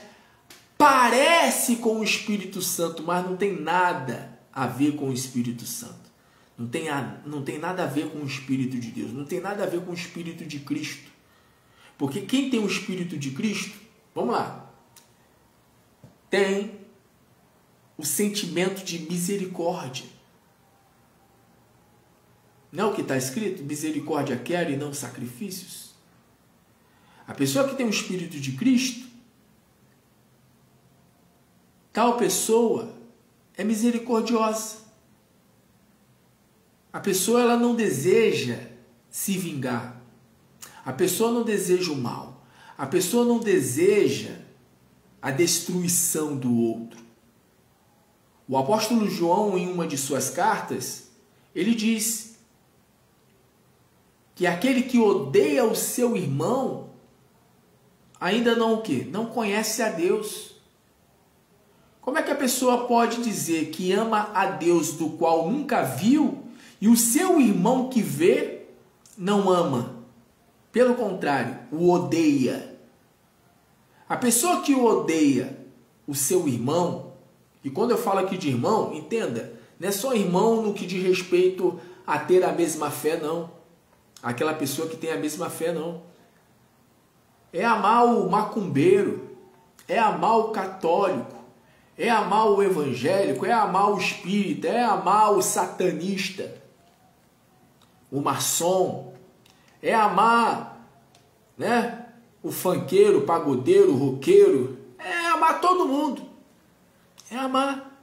parece com o Espírito Santo, mas não tem nada a ver com o Espírito Santo. Não tem nada a ver com o Espírito de Deus, não tem nada a ver com o Espírito de Cristo. Porque quem tem o Espírito de Cristo, vamos lá, tem o sentimento de misericórdia. Não é o que está escrito? Misericórdia quero e não sacrifícios. A pessoa que tem o Espírito de Cristo, tal pessoa é misericordiosa. A pessoa ela não deseja se vingar. A pessoa não deseja o mal. A pessoa não deseja a destruição do outro. O apóstolo João, em uma de suas cartas, ele diz que aquele que odeia o seu irmão ainda não o quê? Não conhece a Deus. Como é que a pessoa pode dizer que ama a Deus do qual nunca viu e o seu irmão que vê não ama? Pelo contrário, o odeia. A pessoa que odeia o seu irmão, e quando eu falo aqui de irmão, entenda, não é só irmão no que diz respeito a ter a mesma fé, não. Aquela pessoa que tem a mesma fé, não. É amar o macumbeiro, é amar o católico, é amar o evangélico, é amar o espírita, é amar o satanista, o maçom, é amar, né, o funkeiro, o pagodeiro, o roqueiro, é amar todo mundo, é amar.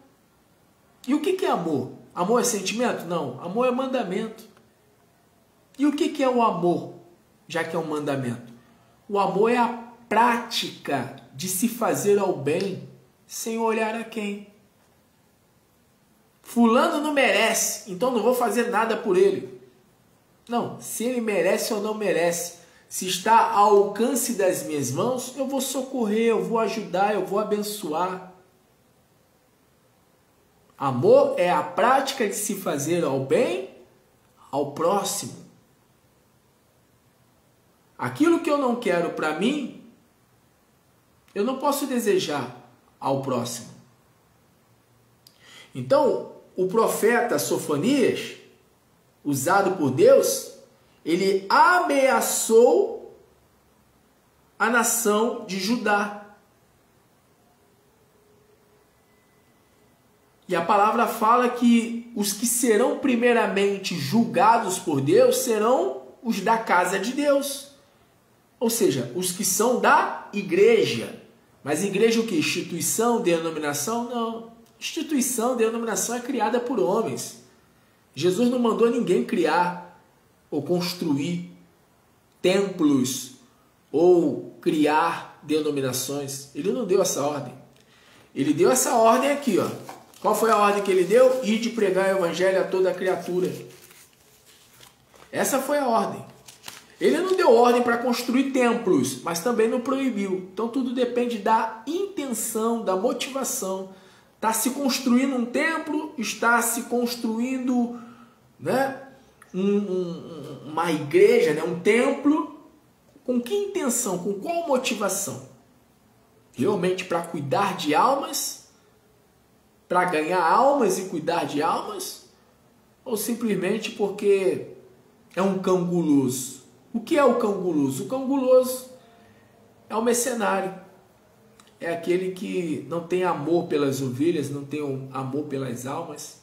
E o que é amor? Amor é sentimento? Não, amor é mandamento. E o que é o amor, já que é um mandamento? O amor é a prática de se fazer ao bem sem olhar a quem. Fulano não merece, então não vou fazer nada por ele. Não, se ele merece ou não merece, se está ao alcance das minhas mãos, eu vou socorrer, eu vou ajudar, eu vou abençoar. Amor é a prática de se fazer ao bem ao próximo. Aquilo que eu não quero para mim, eu não posso desejar ao próximo. Então, o profeta Sofonias, usado por Deus, ele ameaçou a nação de Judá. E a palavra fala que os que serão primeiramente julgados por Deus serão os da casa de Deus. Ou seja, os que são da igreja. Mas igreja o que? Instituição, denominação? Não. Instituição, denominação é criada por homens. Jesus não mandou ninguém criar ou construir templos ou criar denominações. Ele não deu essa ordem. Ele deu essa ordem aqui, ó. Qual foi a ordem que ele deu? Ir de pregar o evangelho a toda criatura. Essa foi a ordem. Ele não deu ordem para construir templos, mas também não proibiu. Então tudo depende da intenção, da motivação. Está se construindo um templo, está se construindo, né, uma igreja, né, um templo. Com que intenção? Com qual motivação? Realmente para cuidar de almas? Para ganhar almas e cuidar de almas? Ou simplesmente porque é um cão guloso? O que é o cão guloso? O cão guloso é o mercenário. É aquele que não tem amor pelas ovelhas, não tem amor pelas almas.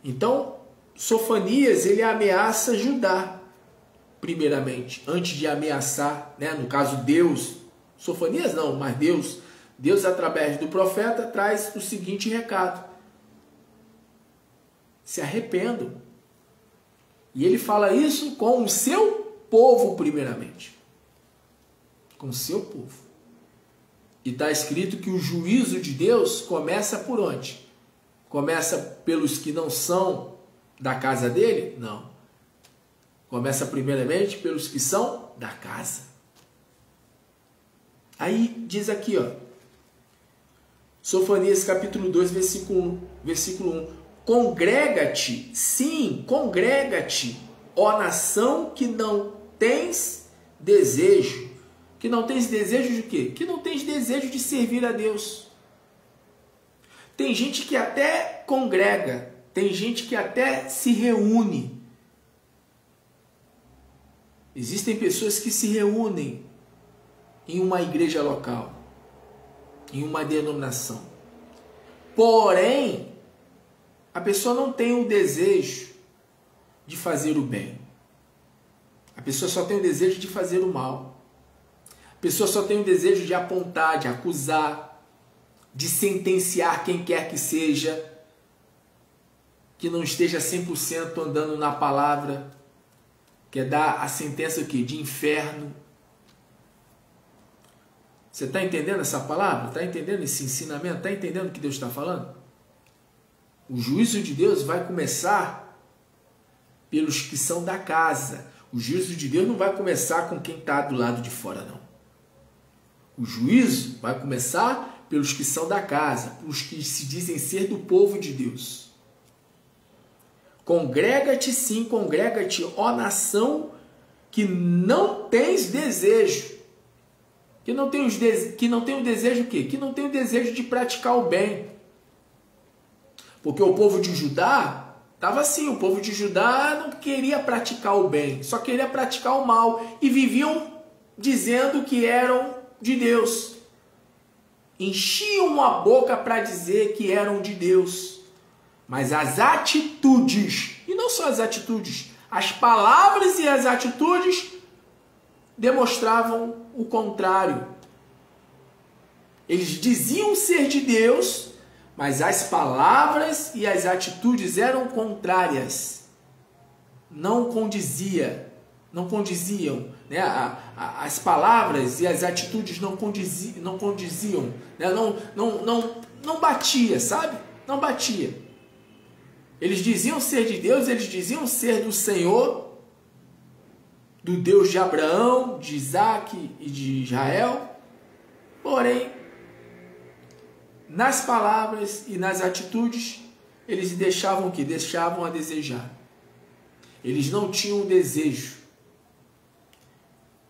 Então, Sofonias, ele ameaça Judá, primeiramente, antes de ameaçar, né, no caso Deus. Sofonias não, mas Deus. Deus, através do profeta, traz o seguinte recado: se arrependam. E ele fala isso com o seu povo, primeiramente. Com o seu povo. E está escrito que o juízo de Deus começa por onde? Começa pelos que não são da casa dele? Não. Começa primeiramente pelos que são da casa. Aí diz aqui, ó, Sofonias capítulo 2, versículo 1. Congrega-te, sim, congrega-te, ó nação que não tens desejo. Que não tens desejo de quê? Que não tens desejo de servir a Deus. Tem gente que até congrega, tem gente que até se reúne. Existem pessoas que se reúnem em uma igreja local, em uma denominação. Porém, a pessoa não tem o desejo de fazer o bem. A pessoa só tem o desejo de fazer o mal. A pessoa só tem o desejo de apontar, de acusar, de sentenciar quem quer que seja, que não esteja 100% andando na palavra, quer dar a sentença o quê? De inferno. Você está entendendo essa palavra? Está entendendo esse ensinamento? Está entendendo o que Deus está falando? O juízo de Deus vai começar pelos que são da casa. O juízo de Deus não vai começar com quem está do lado de fora, não. O juízo vai começar pelos que são da casa, os que se dizem ser do povo de Deus. Congrega-te sim, congrega-te, ó nação, que não tens desejo. Que não tem o desejo o quê? Que não tem o desejo de praticar o bem. Porque o povo de Judá estava assim, o povo de Judá não queria praticar o bem, só queria praticar o mal. E viviam dizendo que eram de Deus. Enchiam a boca para dizer que eram de Deus. Mas as atitudes, e não só as atitudes, as palavras e as atitudes demonstravam o contrário. Eles diziam ser de Deus, mas as palavras e as atitudes eram contrárias. Não condiziam, né? As palavras e as atitudes não condiziam, né? Não batia, sabe? Não batia. Eles diziam ser de Deus, eles diziam ser do Senhor, do Deus de Abraão, de Isaac e de Israel. Porém, nas palavras e nas atitudes, eles deixavam o quê? Deixavam a desejar. Eles não tinham o desejo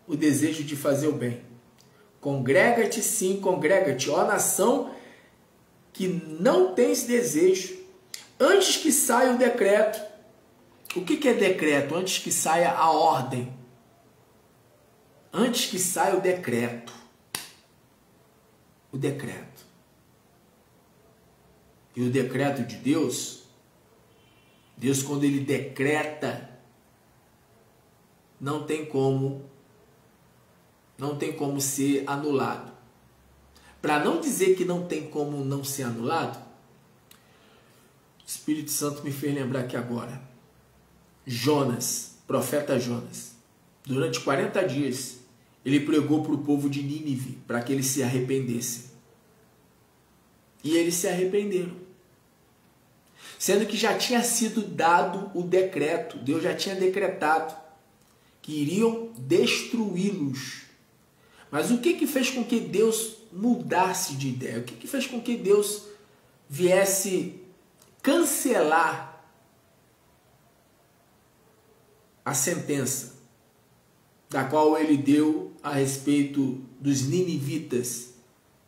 de fazer o bem. Congrega-te sim, congrega-te, ó nação, que não tens desejo, antes que saia o decreto. O que é decreto? Antes que saia a ordem. Antes que saia o decreto. O decreto. E o decreto de Deus, Deus quando Ele decreta, não tem como ser anulado. Para não dizer que não tem como não ser anulado, o Espírito Santo me fez lembrar aqui agora. Jonas, profeta Jonas, durante 40 dias, ele pregou para o povo de Nínive, para que eles se arrependessem. E eles se arrependeram. Sendo que já tinha sido dado o decreto, Deus já tinha decretado que iriam destruí-los. Mas o que fez com que Deus mudasse de ideia? O que fez com que Deus viesse cancelar a sentença da qual ele deu a respeito dos ninivitas,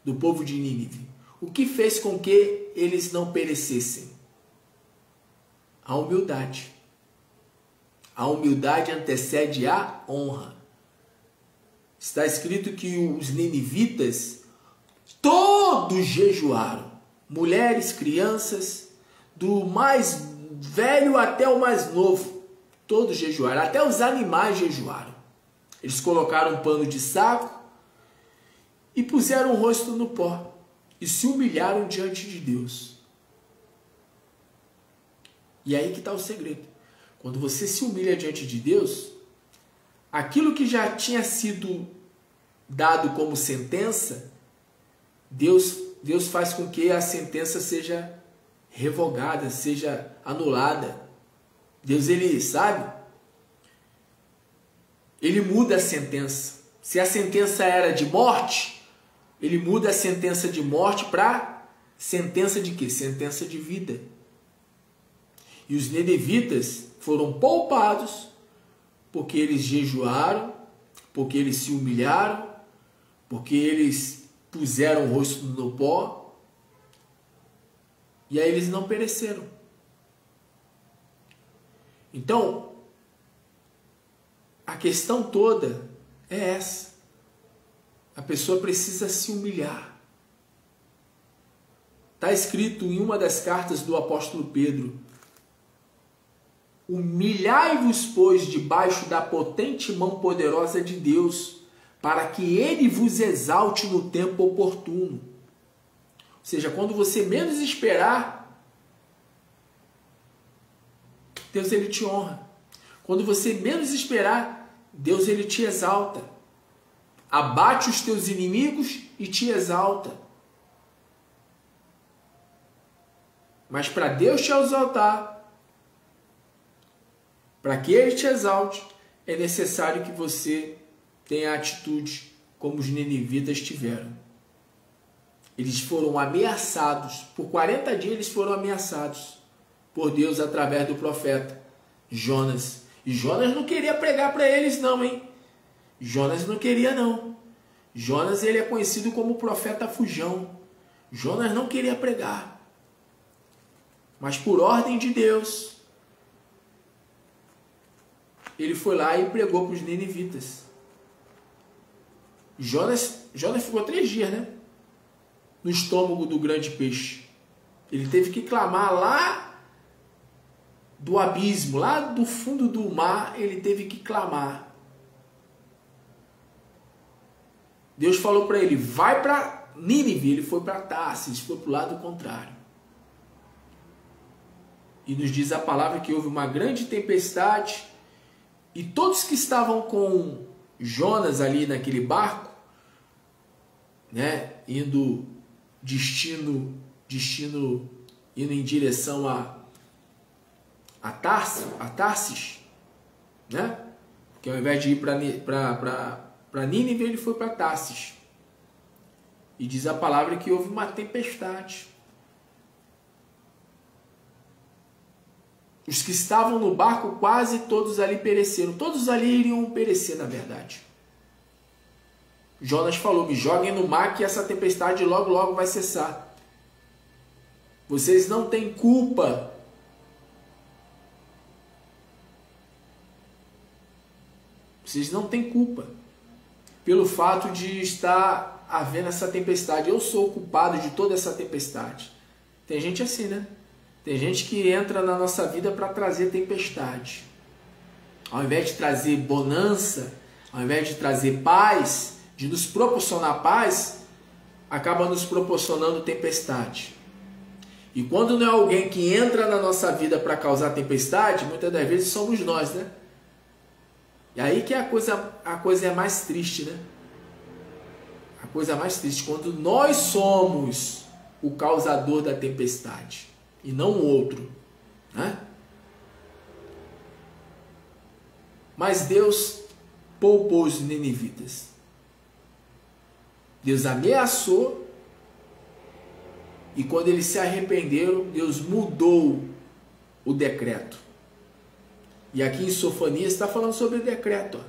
do povo de Nínive? O que fez com que eles não perecessem? A humildade. A humildade antecede a honra. Está escrito que os ninivitas todos jejuaram. Mulheres, crianças, do mais velho até o mais novo. Todos jejuaram. Até os animais jejuaram. Eles colocaram um pano de saco e puseram o rosto no pó. E se humilharam diante de Deus. E aí que está o segredo. Quando você se humilha diante de Deus, aquilo que já tinha sido dado como sentença, Deus faz com que a sentença seja revogada, seja anulada. Deus, ele sabe, ele muda a sentença. Se a sentença era de morte, ele muda a sentença de morte para Sentença de quê? Sentença de vida. E os ninivitas foram poupados porque eles jejuaram, porque eles se humilharam, porque eles puseram o rosto no pó, e aí eles não pereceram. Então, a questão toda é essa. A pessoa precisa se humilhar. Está escrito em uma das cartas do apóstolo Pedro: humilhai-vos, pois, debaixo da potente mão poderosa de Deus, para que ele vos exalte no tempo oportuno. Ou seja, quando você menos esperar, Deus ele te honra. Quando você menos esperar, Deus ele te exalta. Abate os teus inimigos e te exalta. Mas para Deus te exaltar, para que ele te exalte, é necessário que você tenha atitude como os ninivitas tiveram. Eles foram ameaçados. Por 40 dias eles foram ameaçados por Deus através do profeta Jonas. E Jonas não queria pregar para eles não, hein? Jonas não queria não. Jonas ele é conhecido como profeta fujão. Jonas não queria pregar. Mas por ordem de Deus, ele foi lá e pregou para os ninivitas. Jonas ficou 3 dias, né? No estômago do grande peixe. Ele teve que clamar lá do abismo, lá do fundo do mar, ele teve que clamar. Deus falou para ele, vai para Nínive. Ele foi para Tarsis, foi para o lado contrário. E nos diz a palavra que houve uma grande tempestade e todos que estavam com Jonas ali naquele barco, né, indo indo em direção a Tarsis, né? Que ao invés de ir para Nínive, ele foi para Tarsis. E diz a palavra que houve uma tempestade. Os que estavam no barco, quase todos ali pereceram. Todos ali iriam perecer, na verdade. Jonas falou, me joguem no mar que essa tempestade logo, logo vai cessar. Vocês não têm culpa. Vocês não têm culpa pelo fato de estar havendo essa tempestade. Eu sou o culpado de toda essa tempestade. Tem gente assim, né? Tem gente que entra na nossa vida para trazer tempestade. Ao invés de trazer bonança, ao invés de trazer paz, de nos proporcionar paz, acaba nos proporcionando tempestade. E quando não é alguém que entra na nossa vida para causar tempestade, muitas das vezes somos nós, né? E aí que a coisa é mais triste, né? A coisa mais triste, quando nós somos o causador da tempestade e não o outro, né? Mas Deus poupou os ninivitas. Deus ameaçou e quando eles se arrependeram, Deus mudou o decreto. E aqui em Sofonias está falando sobre o decreto.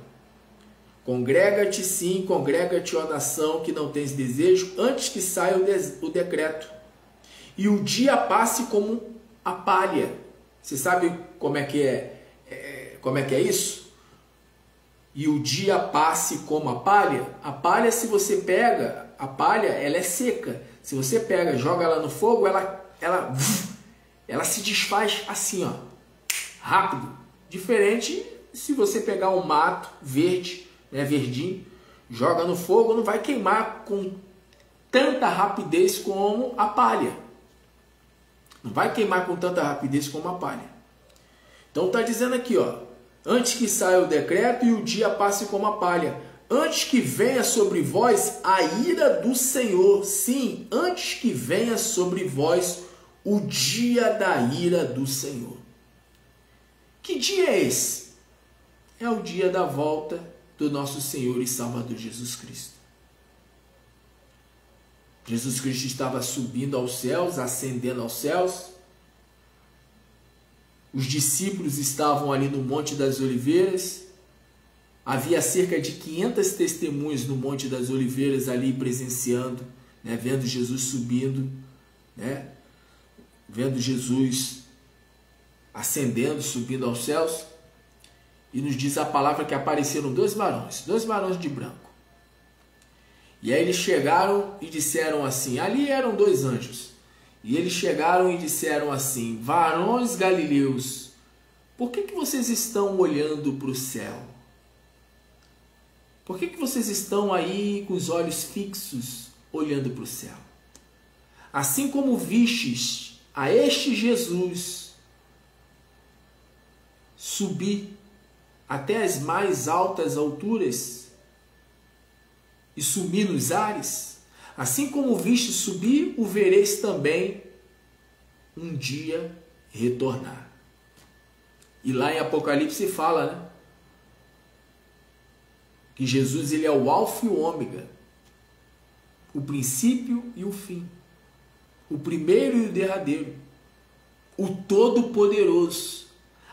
Congrega-te sim, congrega-te, ó nação, que não tens desejo, antes que saia o decreto. E o dia passe como a palha. Você sabe como é que é isso? E o dia passe como a palha. A palha, se você pega, a palha, ela é seca. Se você pega, joga ela no fogo, ela se desfaz assim, ó, rápido. Diferente se você pegar um mato verde, né, verdinho, joga no fogo, não vai queimar com tanta rapidez como a palha. Não vai queimar com tanta rapidez como a palha. Então está dizendo aqui, ó, antes que saia o decreto e o dia passe como a palha, antes que venha sobre vós a ira do Senhor. Sim, antes que venha sobre vós o dia da ira do Senhor. Que dia é esse? É o dia da volta do nosso Senhor e Salvador Jesus Cristo. Jesus Cristo estava subindo aos céus, ascendendo aos céus. Os discípulos estavam ali no Monte das Oliveiras. Havia cerca de 500 testemunhas no Monte das Oliveiras ali presenciando, né, vendo Jesus subindo, né, vendo Jesus ascendendo, subindo aos céus. E nos diz a palavra que apareceram dois varões de branco. E aí eles chegaram e disseram assim, ali eram dois anjos. E eles chegaram e disseram assim, varões galileus, por que vocês estão olhando para o céu? Por que vocês estão aí com os olhos fixos olhando para o céu? Assim como vistes a este Jesus subir até as mais altas alturas e sumir nos ares, assim como viste subir, o vereis também um dia retornar. E lá em Apocalipse fala, né, que Jesus, ele é o alfa e o ômega, o princípio e o fim, o primeiro e o derradeiro, o todo-poderoso,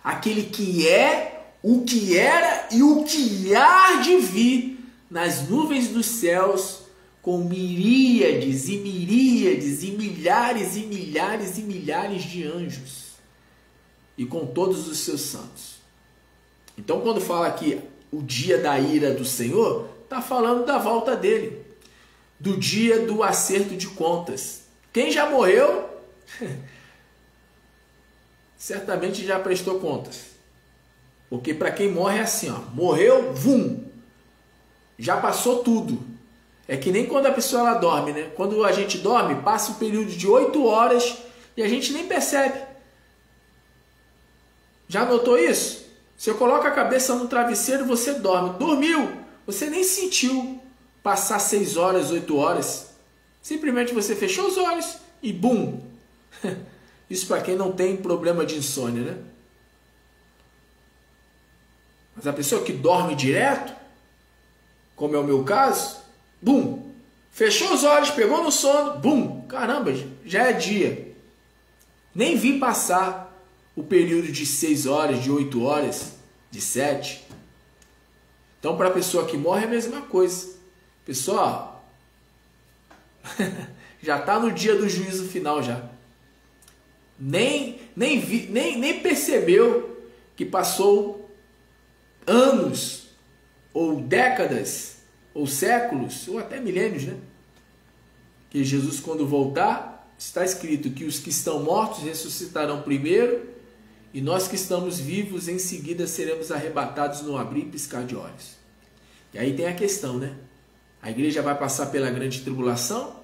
aquele que é, o que era e o que há de vir nas nuvens dos céus, com miríades e miríades e milhares e milhares e milhares de anjos, e com todos os seus santos. Então, quando fala aqui o dia da ira do Senhor, está falando da volta dele, do dia do acerto de contas. Quem já morreu, certamente já prestou contas. Porque para quem morre é assim, ó, morreu, vum, já passou tudo. É que nem quando a pessoa ela dorme, né? Quando a gente dorme, passa um período de 8 horas e a gente nem percebe. Já notou isso? Você coloca a cabeça no travesseiro e você dorme. Dormiu, você nem sentiu passar 6 horas, 8 horas. Simplesmente você fechou os olhos e bum! Isso para quem não tem problema de insônia, né? Mas a pessoa que dorme direto, como é o meu caso, bum! Fechou os olhos, pegou no sono, bum! Caramba, já é dia. Nem vi passar o período de 6 horas, de 8 horas, de 7. Então, para a pessoa que morre é a mesma coisa. Pessoal, já está no dia do juízo final já. Nem percebeu que passou anos, ou décadas, ou séculos, ou até milênios, né? Que Jesus, quando voltar, está escrito que os que estão mortos ressuscitarão primeiro, e nós que estamos vivos, em seguida seremos arrebatados no abrir e piscar de olhos. E aí tem a questão, né? A igreja vai passar pela grande tribulação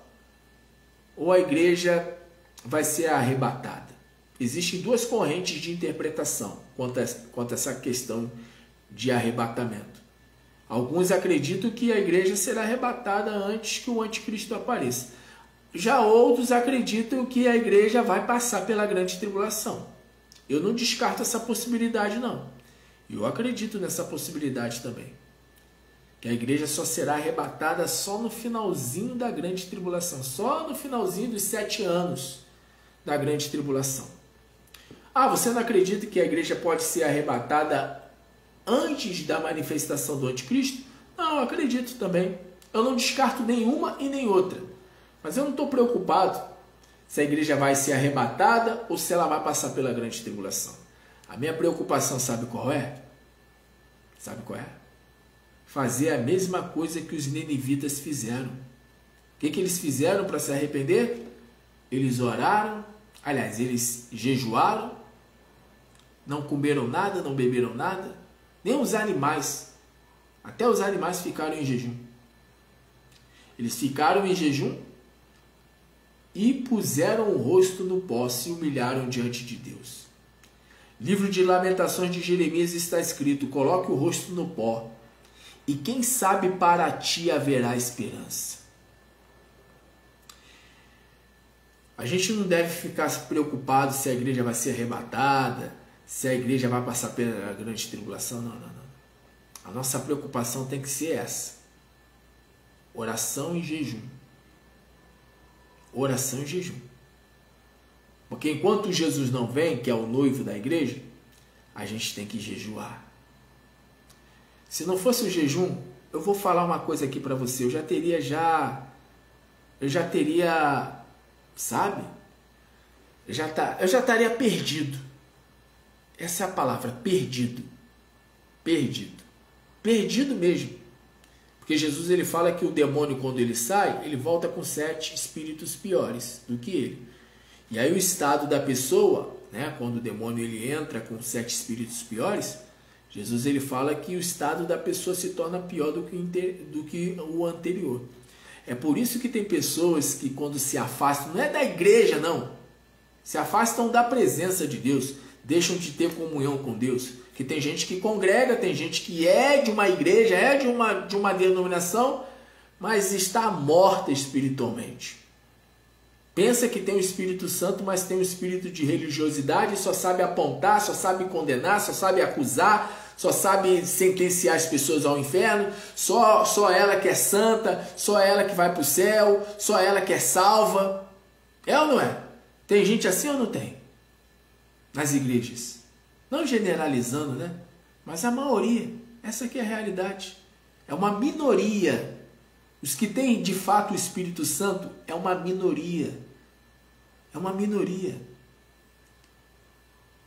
ou a igreja vai ser arrebatada? Existem duas correntes de interpretação quanto a essa questão de arrebatamento. Alguns acreditam que a igreja será arrebatada antes que o anticristo apareça. Já outros acreditam que a igreja vai passar pela grande tribulação. Eu não descarto essa possibilidade, não. Eu acredito nessa possibilidade também. Que a igreja só será arrebatada só no finalzinho da grande tribulação. Só no finalzinho dos 7 anos da grande tribulação. Ah, você não acredita que a igreja pode ser arrebatada antes da manifestação do anticristo? Não, eu acredito também. Eu não descarto nenhuma e nem outra. Mas eu não estou preocupado se a igreja vai ser arrebatada ou se ela vai passar pela grande tribulação. A minha preocupação, sabe qual é? Sabe qual é? Fazer a mesma coisa que os ninivitas fizeram. O que eles fizeram para se arrepender? Eles oraram, aliás, eles jejuaram, não comeram nada, não beberam nada, nem os animais. Até os animais ficaram em jejum. Eles ficaram em jejum e puseram o rosto no pó, se humilharam diante de Deus. Livro de Lamentações de Jeremias está escrito: coloque o rosto no pó, e quem sabe para ti haverá esperança. A gente não deve ficar preocupado se a igreja vai ser arrebatada, se a igreja vai passar pela grande tribulação. Não, não, não. A nossa preocupação tem que ser essa: oração e jejum. Oração e jejum. Porque enquanto Jesus não vem, que é o noivo da igreja, a gente tem que jejuar. Se não fosse o jejum, eu vou falar uma coisa aqui para você, eu já teria, sabe? Eu já estaria perdido. Essa é a palavra, perdido. Perdido. Perdido mesmo. Porque Jesus ele fala que o demônio, quando ele sai, ele volta com 7 espíritos piores do que ele. E aí o estado da pessoa, né, quando o demônio ele entra com 7 espíritos piores, Jesus ele fala que o estado da pessoa se torna pior do que o anterior. É por isso que tem pessoas que quando se afastam, não é da igreja não, se afastam da presença de Deus, deixam de ter comunhão com Deus. Que tem gente que congrega, tem gente que é de uma igreja, é de uma denominação, mas está morta espiritualmente. Pensa que tem o Espírito Santo, mas tem um espírito de religiosidade, só sabe apontar, só sabe condenar, só sabe acusar, só sabe sentenciar as pessoas ao inferno, só ela que é santa, só ela que vai para o céu, só ela que é salva. É ou não é? Tem gente assim ou não tem? Nas igrejas. Não generalizando, né? Mas a maioria. Essa aqui é a realidade. É uma minoria. Os que têm de fato o Espírito Santo é uma minoria. É uma minoria.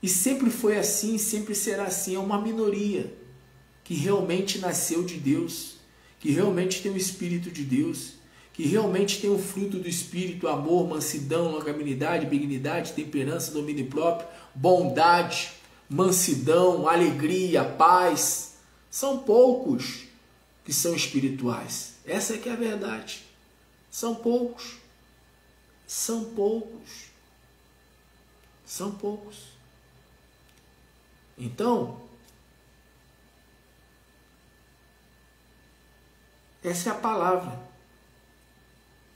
E sempre foi assim, sempre será assim. É uma minoria que realmente nasceu de Deus, que realmente tem o Espírito de Deus, que realmente tem o fruto do Espírito, amor, mansidão, longanimidade, benignidade, temperança, domínio próprio, bondade, mansidão, alegria, paz. São poucos que são espirituais. Essa é que é a verdade. São poucos. São poucos. São poucos. Então, essa é a palavra.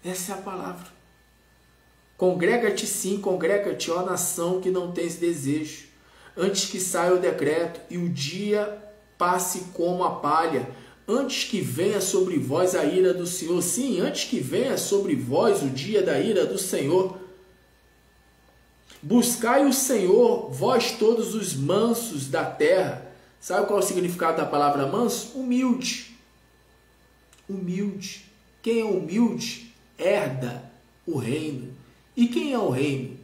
Essa é a palavra. Congrega-te sim, congrega-te, ó nação que não tens desejo, antes que saia o decreto e o dia passe como a palha, antes que venha sobre vós a ira do Senhor. Sim, antes que venha sobre vós o dia da ira do Senhor. Buscai o Senhor, vós todos os mansos da terra. Sabe qual é o significado da palavra manso? Humilde. Humilde. Quem é humilde herda o reino. E quem é o reino?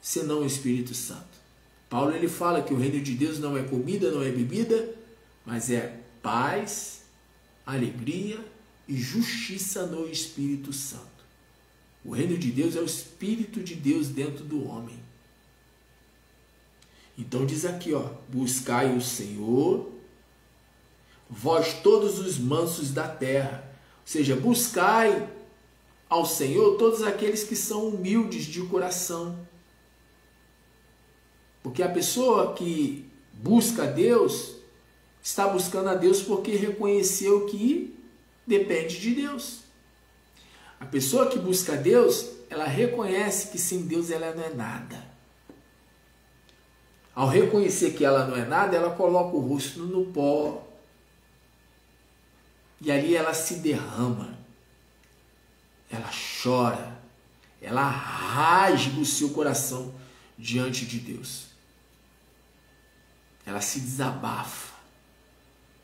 Senão o Espírito Santo. Paulo ele fala que o reino de Deus não é comida, não é bebida, mas é paz, alegria e justiça no Espírito Santo. O reino de Deus é o Espírito de Deus dentro do homem. Então diz aqui, ó, buscai o Senhor, vós todos os mansos da terra. Ou seja, buscai ao Senhor todos aqueles que são humildes de coração. Porque a pessoa que busca a Deus, está buscando a Deus porque reconheceu que depende de Deus. A pessoa que busca a Deus, ela reconhece que sem Deus ela não é nada. Ao reconhecer que ela não é nada, ela coloca o rosto no pó. E ali ela se derrama. Ela chora. Ela rasga o seu coração diante de Deus. Ela se desabafa.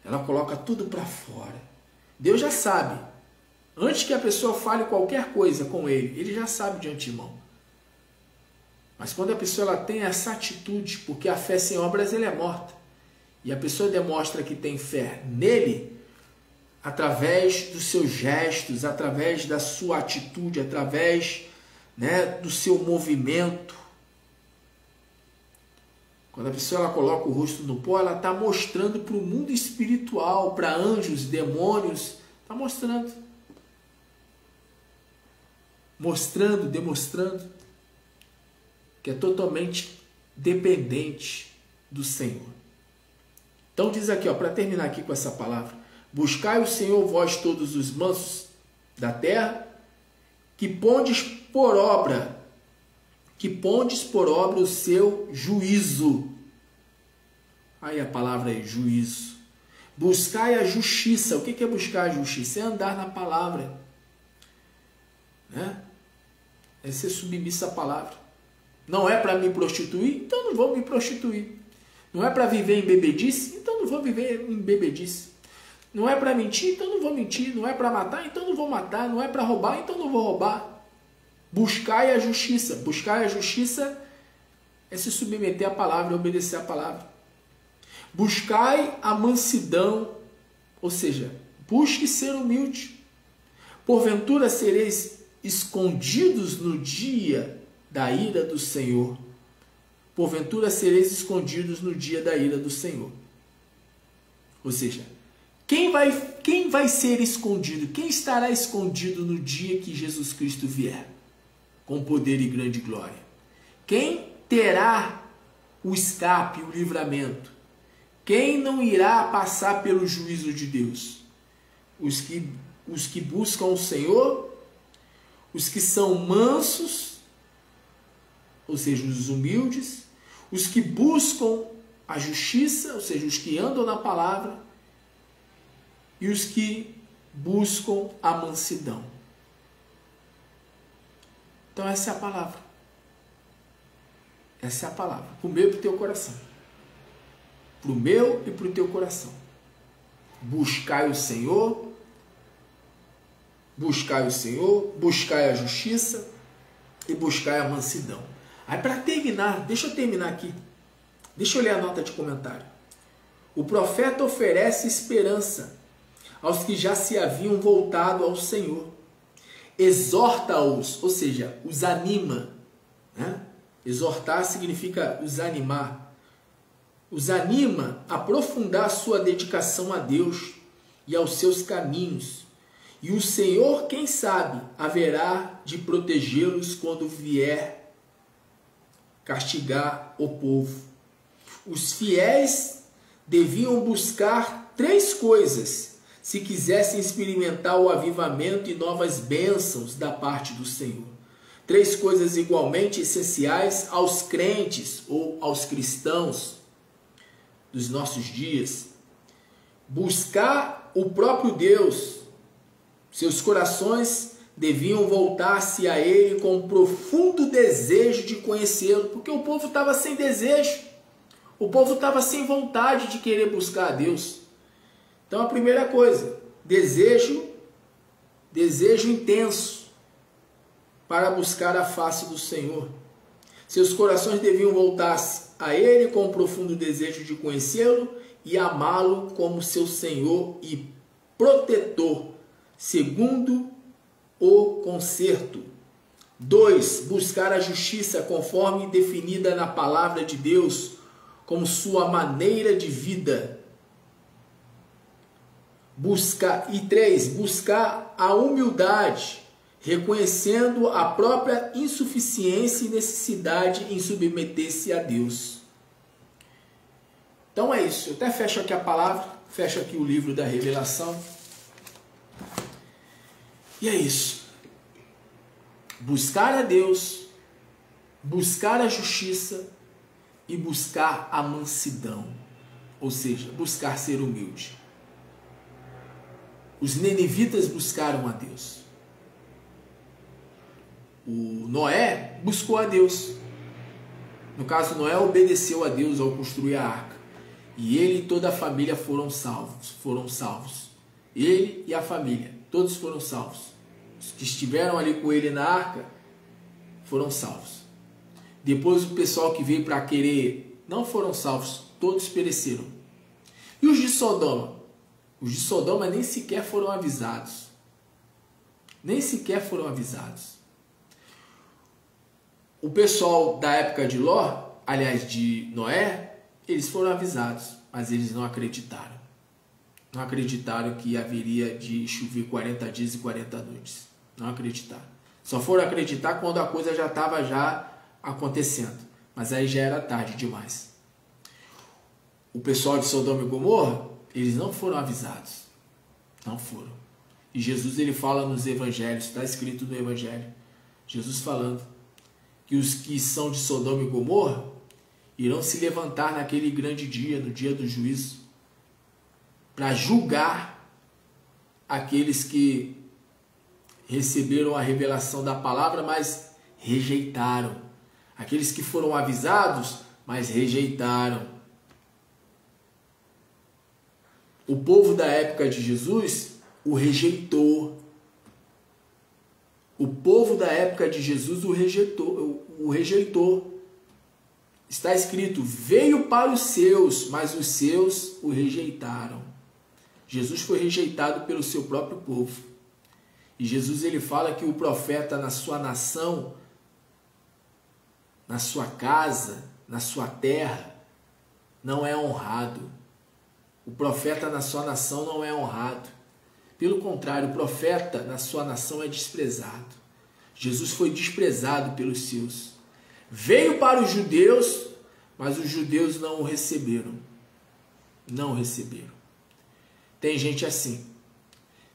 Ela coloca tudo para fora. Deus já sabe. Antes que a pessoa fale qualquer coisa com ele, ele já sabe de antemão. Mas quando a pessoa ela tem essa atitude, porque a fé sem obras ela é morta. E a pessoa demonstra que tem fé nele através dos seus gestos, através da sua atitude, através, do seu movimento. Quando a pessoa ela coloca o rosto no pó, ela está mostrando para o mundo espiritual, para anjos, demônios, está mostrando. Demonstrando que é totalmente dependente do Senhor. Então diz aqui, para terminar aqui com essa palavra, buscai o Senhor vós todos os mansos da terra, que pondes por obra o seu juízo. Aí a palavra é juízo. Buscai a justiça. O que é buscar a justiça? É andar na palavra. é ser submisso à palavra. Não é para me prostituir? Então não vou me prostituir. Não é para viver em bebedice? Então não vou viver em bebedice. Não é para mentir? Então não vou mentir. Não é para matar? Então não vou matar. Não é para roubar? Então não vou roubar. Buscai a justiça. Buscai a justiça é se submeter à palavra e obedecer à palavra. Buscai a mansidão, ou seja, busque ser humilde. Porventura sereis escondidos no dia da ira do Senhor. Porventura sereis escondidos no dia da ira do Senhor. Ou seja, quem vai ser escondido? Quem estará escondido no dia que Jesus Cristo vier? Com poder e grande glória. Quem terá o escape, o livramento? Quem não irá passar pelo juízo de Deus? Os que buscam o Senhor, os que são mansos, ou seja, os humildes, os que buscam a justiça, ou seja, os que andam na palavra, e os que buscam a mansidão. Então essa é a palavra. Essa é a palavra. Para o meu e para o teu coração. Para o meu e para o teu coração. Buscai o Senhor. Buscai o Senhor. Buscai a justiça. E buscai a mansidão. Aí para terminar, deixa eu terminar aqui. Deixa eu ler a nota de comentário. O profeta oferece esperança aos que já se haviam voltado ao Senhor. Exorta-os, ou seja, os anima. Né? Exortar significa os animar. Os anima a aprofundar a sua dedicação a Deus e aos seus caminhos. E o Senhor, quem sabe, haverá de protegê-los quando vier castigar o povo. Os fiéis deviam buscar 3 coisas se quisessem experimentar o avivamento e novas bênçãos da parte do Senhor. 3 coisas igualmente essenciais aos crentes ou aos cristãos dos nossos dias. Buscar o próprio Deus. Seus corações deviam voltar-se a Ele com um profundo desejo de conhecê-lo, porque o povo estava sem desejo, o povo estava sem vontade de querer buscar a Deus. Então a primeira coisa, desejo intenso para buscar a face do Senhor. Seus corações deviam voltar-se a Ele com um profundo desejo de conhecê-lo e amá-lo como seu Senhor e protetor, segundo o concerto. 2. Buscar a justiça conforme definida na palavra de Deus como sua maneira de vida. 3. Buscar a humildade, reconhecendo a própria insuficiência e necessidade em submeter-se a Deus. Então é isso. Eu até fecho aqui a palavra, fecho aqui o livro da Revelação. E é isso. Buscar a Deus, buscar a justiça e buscar a mansidão. Ou seja, buscar ser humilde. Os ninivitas buscaram a Deus. O Noé buscou a Deus. No caso, Noé obedeceu a Deus ao construir a arca. E ele e toda a família foram salvos. Ele e a família, todos foram salvos. Os que estiveram ali com ele na arca foram salvos. Depois o pessoal que veio para querer não foram salvos, todos pereceram. E os de Sodoma? Os de Sodoma nem sequer foram avisados. Nem sequer foram avisados. O pessoal da época de Ló, aliás de Noé, eles foram avisados, mas eles não acreditaram. Não acreditaram que haveria de chover 40 dias e 40 noites. Não acreditaram. Só foram acreditar quando a coisa já estava acontecendo. Mas aí já era tarde demais. O pessoal de Sodoma e Gomorra, eles não foram avisados. Não foram. E Jesus ele fala nos evangelhos, está escrito no evangelho. Jesus falando que os que são de Sodoma e Gomorra irão se levantar naquele grande dia, no dia do juízo, para julgar aqueles que receberam a revelação da palavra, mas rejeitaram. Aqueles que foram avisados, mas rejeitaram. O povo da época de Jesus o rejeitou. O povo da época de Jesus o rejeitou. Está escrito, veio para os seus, mas os seus o rejeitaram. Jesus foi rejeitado pelo seu próprio povo. E Jesus ele fala que o profeta na sua nação, na sua casa, na sua terra, não é honrado. O profeta na sua nação não é honrado. Pelo contrário, o profeta na sua nação é desprezado. Jesus foi desprezado pelos seus. Veio para os judeus, mas os judeus não o receberam. Não o receberam. Tem gente assim.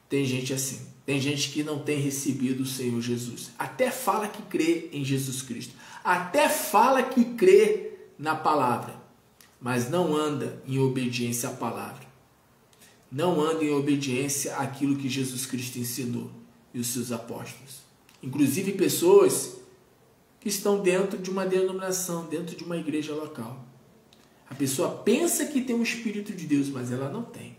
Tem gente assim. Tem gente que não tem recebido o Senhor Jesus. Até fala que crê em Jesus Cristo. Até fala que crê na palavra. Mas não anda em obediência à palavra. Não anda em obediência àquilo que Jesus Cristo ensinou e os seus apóstolos. Inclusive pessoas que estão dentro de uma denominação, dentro de uma igreja local. A pessoa pensa que tem um Espírito de Deus, mas ela não tem.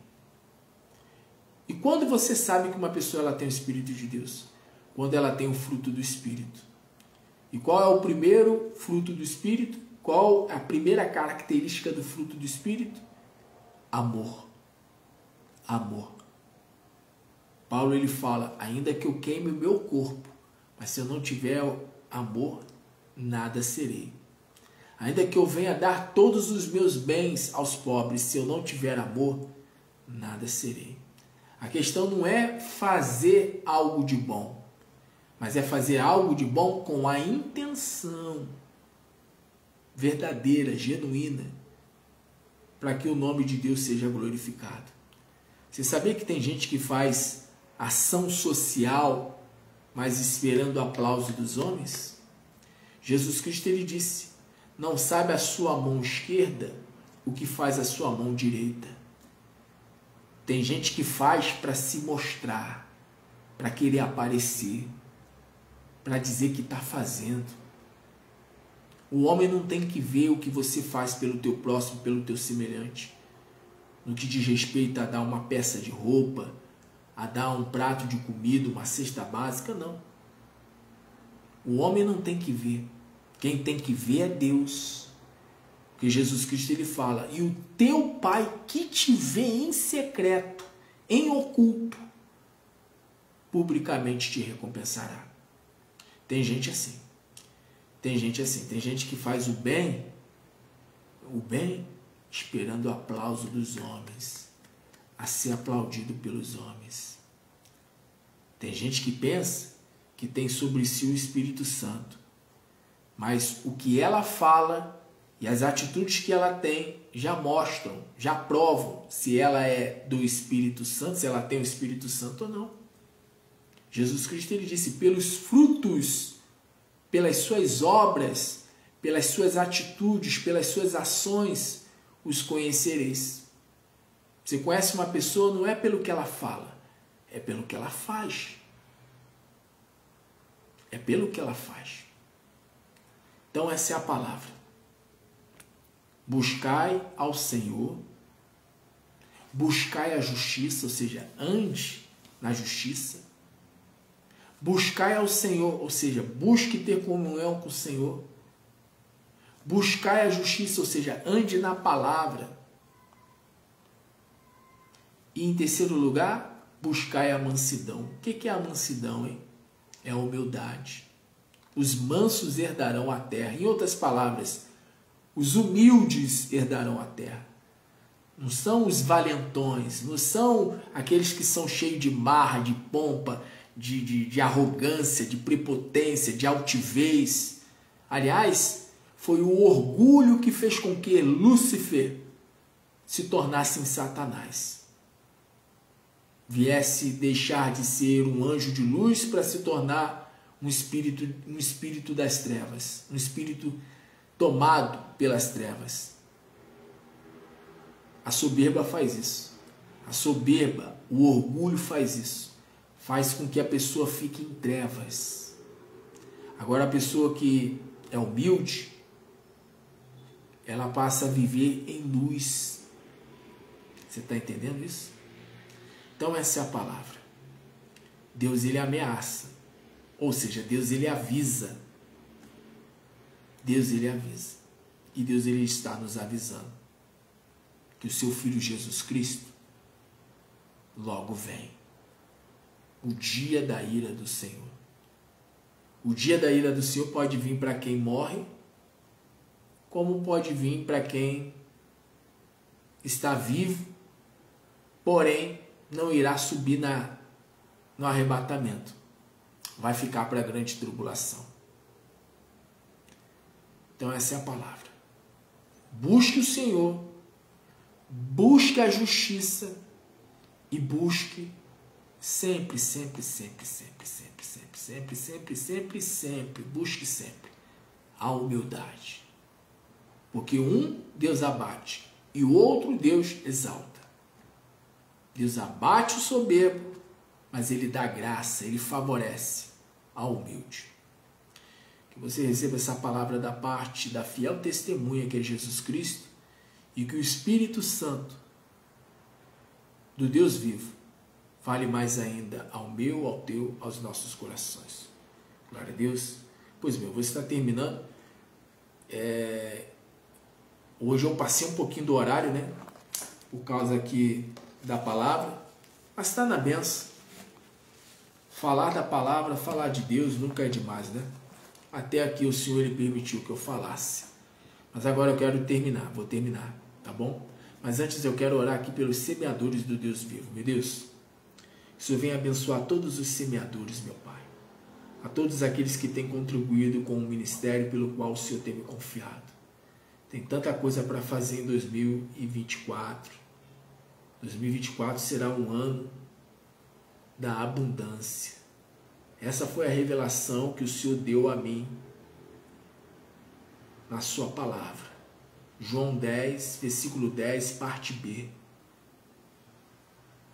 E quando você sabe que uma pessoa ela tem o Espírito de Deus? Quando ela tem o fruto do Espírito. E qual é o primeiro fruto do Espírito? Qual é a primeira característica do fruto do Espírito? Amor. Amor. Paulo ele fala, ainda que eu queime o meu corpo, mas se eu não tiver amor, nada serei. Ainda que eu venha dar todos os meus bens aos pobres, se eu não tiver amor, nada serei. A questão não é fazer algo de bom, mas é fazer algo de bom com a intenção verdadeira, genuína, para que o nome de Deus seja glorificado. Você sabia que tem gente que faz ação social, mas esperando o aplauso dos homens? Jesus Cristo ele disse, não sabe a sua mão esquerda o que faz a sua mão direita. Tem gente que faz para se mostrar, para querer aparecer, para dizer que está fazendo. O homem não tem que ver o que você faz pelo teu próximo, pelo teu semelhante. No que diz respeito a dar uma peça de roupa, a dar um prato de comida, uma cesta básica, não. O homem não tem que ver. Quem tem que ver é Deus. Porque Jesus Cristo ele fala, e o teu Pai que te vê em secreto, em oculto, publicamente te recompensará. Tem gente assim. Tem gente assim. Tem gente que faz o bem esperando o aplauso dos homens, a ser aplaudido pelos homens. Tem gente que pensa que tem sobre si o Espírito Santo, mas o que ela fala e as atitudes que ela tem já mostram, já provam se ela é do Espírito Santo, se ela tem o Espírito Santo ou não. Jesus Cristo ele disse, pelos frutos, pelas suas obras, pelas suas atitudes, pelas suas ações, os conhecereis. Você conhece uma pessoa não é pelo que ela fala, é pelo que ela faz. É pelo que ela faz. Então essa é a palavra. Buscai ao Senhor, buscai a justiça, ou seja, ande na justiça. Buscai ao Senhor, ou seja, busque ter comunhão com o Senhor. Buscai a justiça, ou seja, ande na palavra. E em terceiro lugar, buscai a mansidão. O que é a mansidão, hein? É a humildade. Os mansos herdarão a terra. Em outras palavras, os humildes herdarão a terra. Não são os valentões, não são aqueles que são cheios de marra, de pompa, de arrogância, de prepotência, de altivez. Aliás, foi o orgulho que fez com que Lúcifer se tornasse em Satanás. Viesse deixar de ser um anjo de luz para se tornar um espírito das trevas, um espírito tomado pelas trevas. A soberba faz isso. A soberba, o orgulho faz isso. Faz com que a pessoa fique em trevas. Agora, a pessoa que é humilde, ela passa a viver em luz. Você está entendendo isso? Então, essa é a palavra. Deus, ele ameaça. Ou seja, Deus, ele avisa. Deus, ele avisa. E Deus, ele está nos avisando que o seu Filho Jesus Cristo logo vem. O dia da ira do Senhor. O dia da ira do Senhor pode vir para quem morre, como pode vir para quem está vivo, porém não irá subir no arrebatamento. Vai ficar para a grande tribulação. Então essa é a palavra. Busque o Senhor, busque a justiça e busque sempre, sempre, sempre, sempre, sempre, sempre, sempre, sempre, sempre, sempre, busque sempre a humildade. Porque um Deus abate e o outro Deus exalta. Deus abate o soberbo, mas ele dá graça, ele favorece ao humilde. Que você receba essa palavra da parte da fiel testemunha que é Jesus Cristo e que o Espírito Santo do Deus vivo fale mais ainda ao meu, ao teu, aos nossos corações. Glória a Deus. Pois bem, você está terminando. Hoje eu passei um pouquinho do horário, né? Por causa aqui da palavra. Mas está na benção. Falar da palavra, falar de Deus nunca é demais, né? Até aqui o Senhor ele permitiu que eu falasse. Mas agora eu quero terminar. Vou terminar, tá bom? Mas antes eu quero orar aqui pelos semeadores do Deus vivo. Meu Deus, que o Senhor venha abençoar todos os semeadores, meu Pai. A todos aqueles que têm contribuído com o ministério pelo qual o Senhor tem me confiado. Tem tanta coisa para fazer em 2024. 2024 será um ano da abundância. Essa foi a revelação que o Senhor deu a mim na sua palavra. João 10, versículo 10, parte B.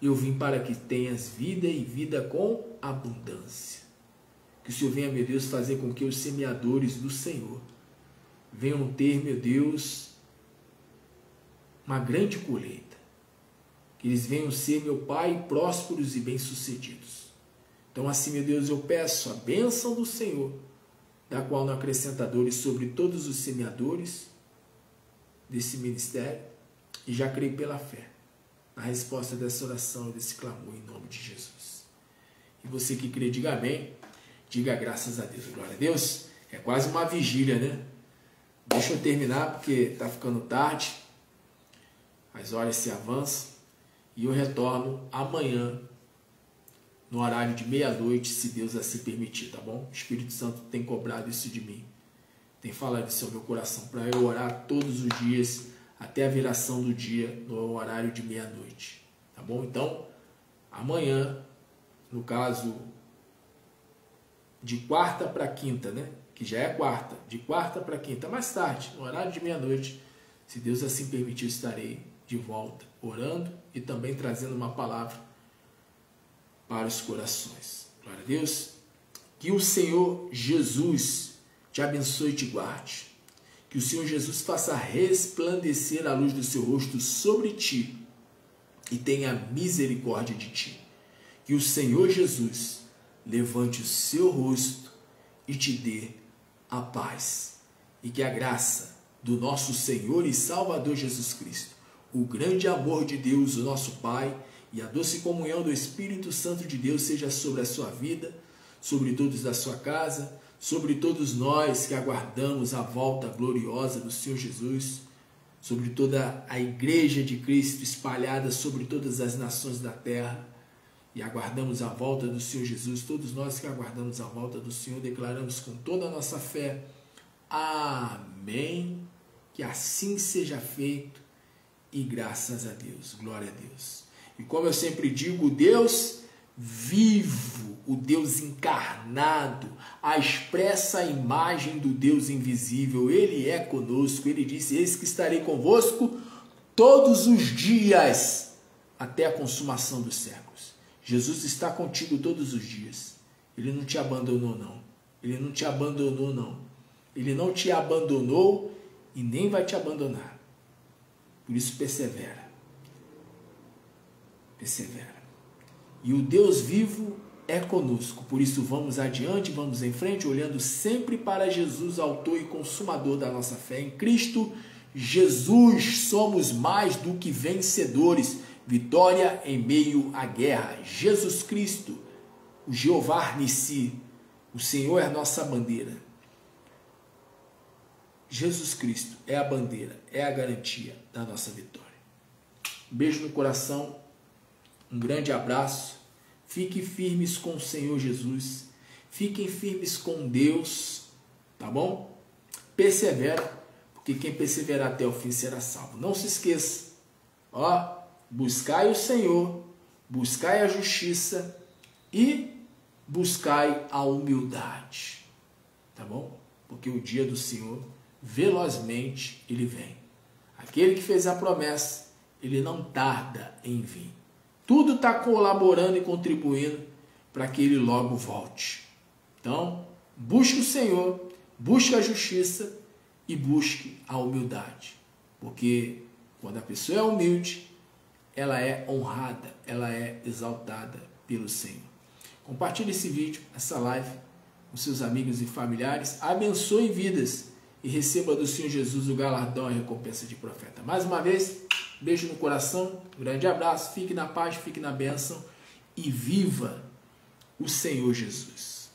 Eu vim para que tenhas vida e vida com abundância. Que o Senhor venha, meu Deus, fazer com que os semeadores do Senhor venham ter, meu Deus, uma grande colheita. Que eles venham ser, meu Pai, prósperos e bem-sucedidos. Então, assim, meu Deus, eu peço a bênção do Senhor, da qual não acrescenta dores sobre todos os semeadores desse ministério, e já creio pela fé na resposta dessa oração e desse clamor em nome de Jesus. E você que crê, diga amém, diga graças a Deus. Glória a Deus. É quase uma vigília, né? Deixa eu terminar porque está ficando tarde, as horas se avançam, e eu retorno amanhã no horário de meia-noite, se Deus assim permitir, tá bom? O Espírito Santo tem cobrado isso de mim, tem falado isso ao meu coração, para eu orar todos os dias, até a viração do dia, no horário de meia-noite, tá bom? Então, amanhã, no caso, de quarta para quinta, né? Que já é quarta, de quarta para quinta, mais tarde, no horário de meia-noite, se Deus assim permitir, estarei de volta, orando e também trazendo uma palavra para os corações. Glória a Deus. Que o Senhor Jesus te abençoe e te guarde. Que o Senhor Jesus faça resplandecer a luz do seu rosto sobre ti e tenha misericórdia de ti. Que o Senhor Jesus levante o seu rosto e te dê a paz. E que a graça do nosso Senhor e Salvador Jesus Cristo, o grande amor de Deus, o nosso Pai, e a doce comunhão do Espírito Santo de Deus seja sobre a sua vida, sobre todos da sua casa, sobre todos nós que aguardamos a volta gloriosa do Senhor Jesus, sobre toda a igreja de Cristo espalhada sobre todas as nações da terra, e aguardamos a volta do Senhor Jesus. Todos nós que aguardamos a volta do Senhor, declaramos com toda a nossa fé, amém, que assim seja feito, e graças a Deus, glória a Deus. E como eu sempre digo, o Deus vivo, o Deus encarnado, a expressa imagem do Deus invisível, Ele é conosco. Ele disse, eis que estarei convosco todos os dias, até a consumação dos séculos. Jesus está contigo todos os dias. Ele não te abandonou, não. Ele não te abandonou, não. Ele não te abandonou e nem vai te abandonar. Por isso persevera. Persevera. E o Deus vivo é conosco. Por isso vamos adiante, vamos em frente, olhando sempre para Jesus, autor e consumador da nossa fé. Em Cristo Jesus somos mais do que vencedores. Vitória em meio à guerra. Jesus Cristo, o Jeová Nissi, o Senhor é a nossa bandeira. Jesus Cristo é a bandeira, é a garantia da nossa vitória. Um beijo no coração, um grande abraço. Fiquem firmes com o Senhor Jesus. Fiquem firmes com Deus, tá bom? Persevera, porque quem perseverar até o fim será salvo. Não se esqueça, ó, buscai o Senhor, buscai a justiça e buscai a humildade, tá bom? Porque o dia do Senhor, velozmente, ele vem. Aquele que fez a promessa, ele não tarda em vir. Tudo está colaborando e contribuindo para que ele logo volte. Então, busque o Senhor, busque a justiça e busque a humildade. Porque quando a pessoa é humilde, ela é honrada, ela é exaltada pelo Senhor. Compartilhe esse vídeo, essa live, com seus amigos e familiares. Abençoe vidas e receba do Senhor Jesus o galardão e a recompensa de profeta. Mais uma vez, beijo no coração, um grande abraço, fique na paz, fique na bênção e viva o Senhor Jesus.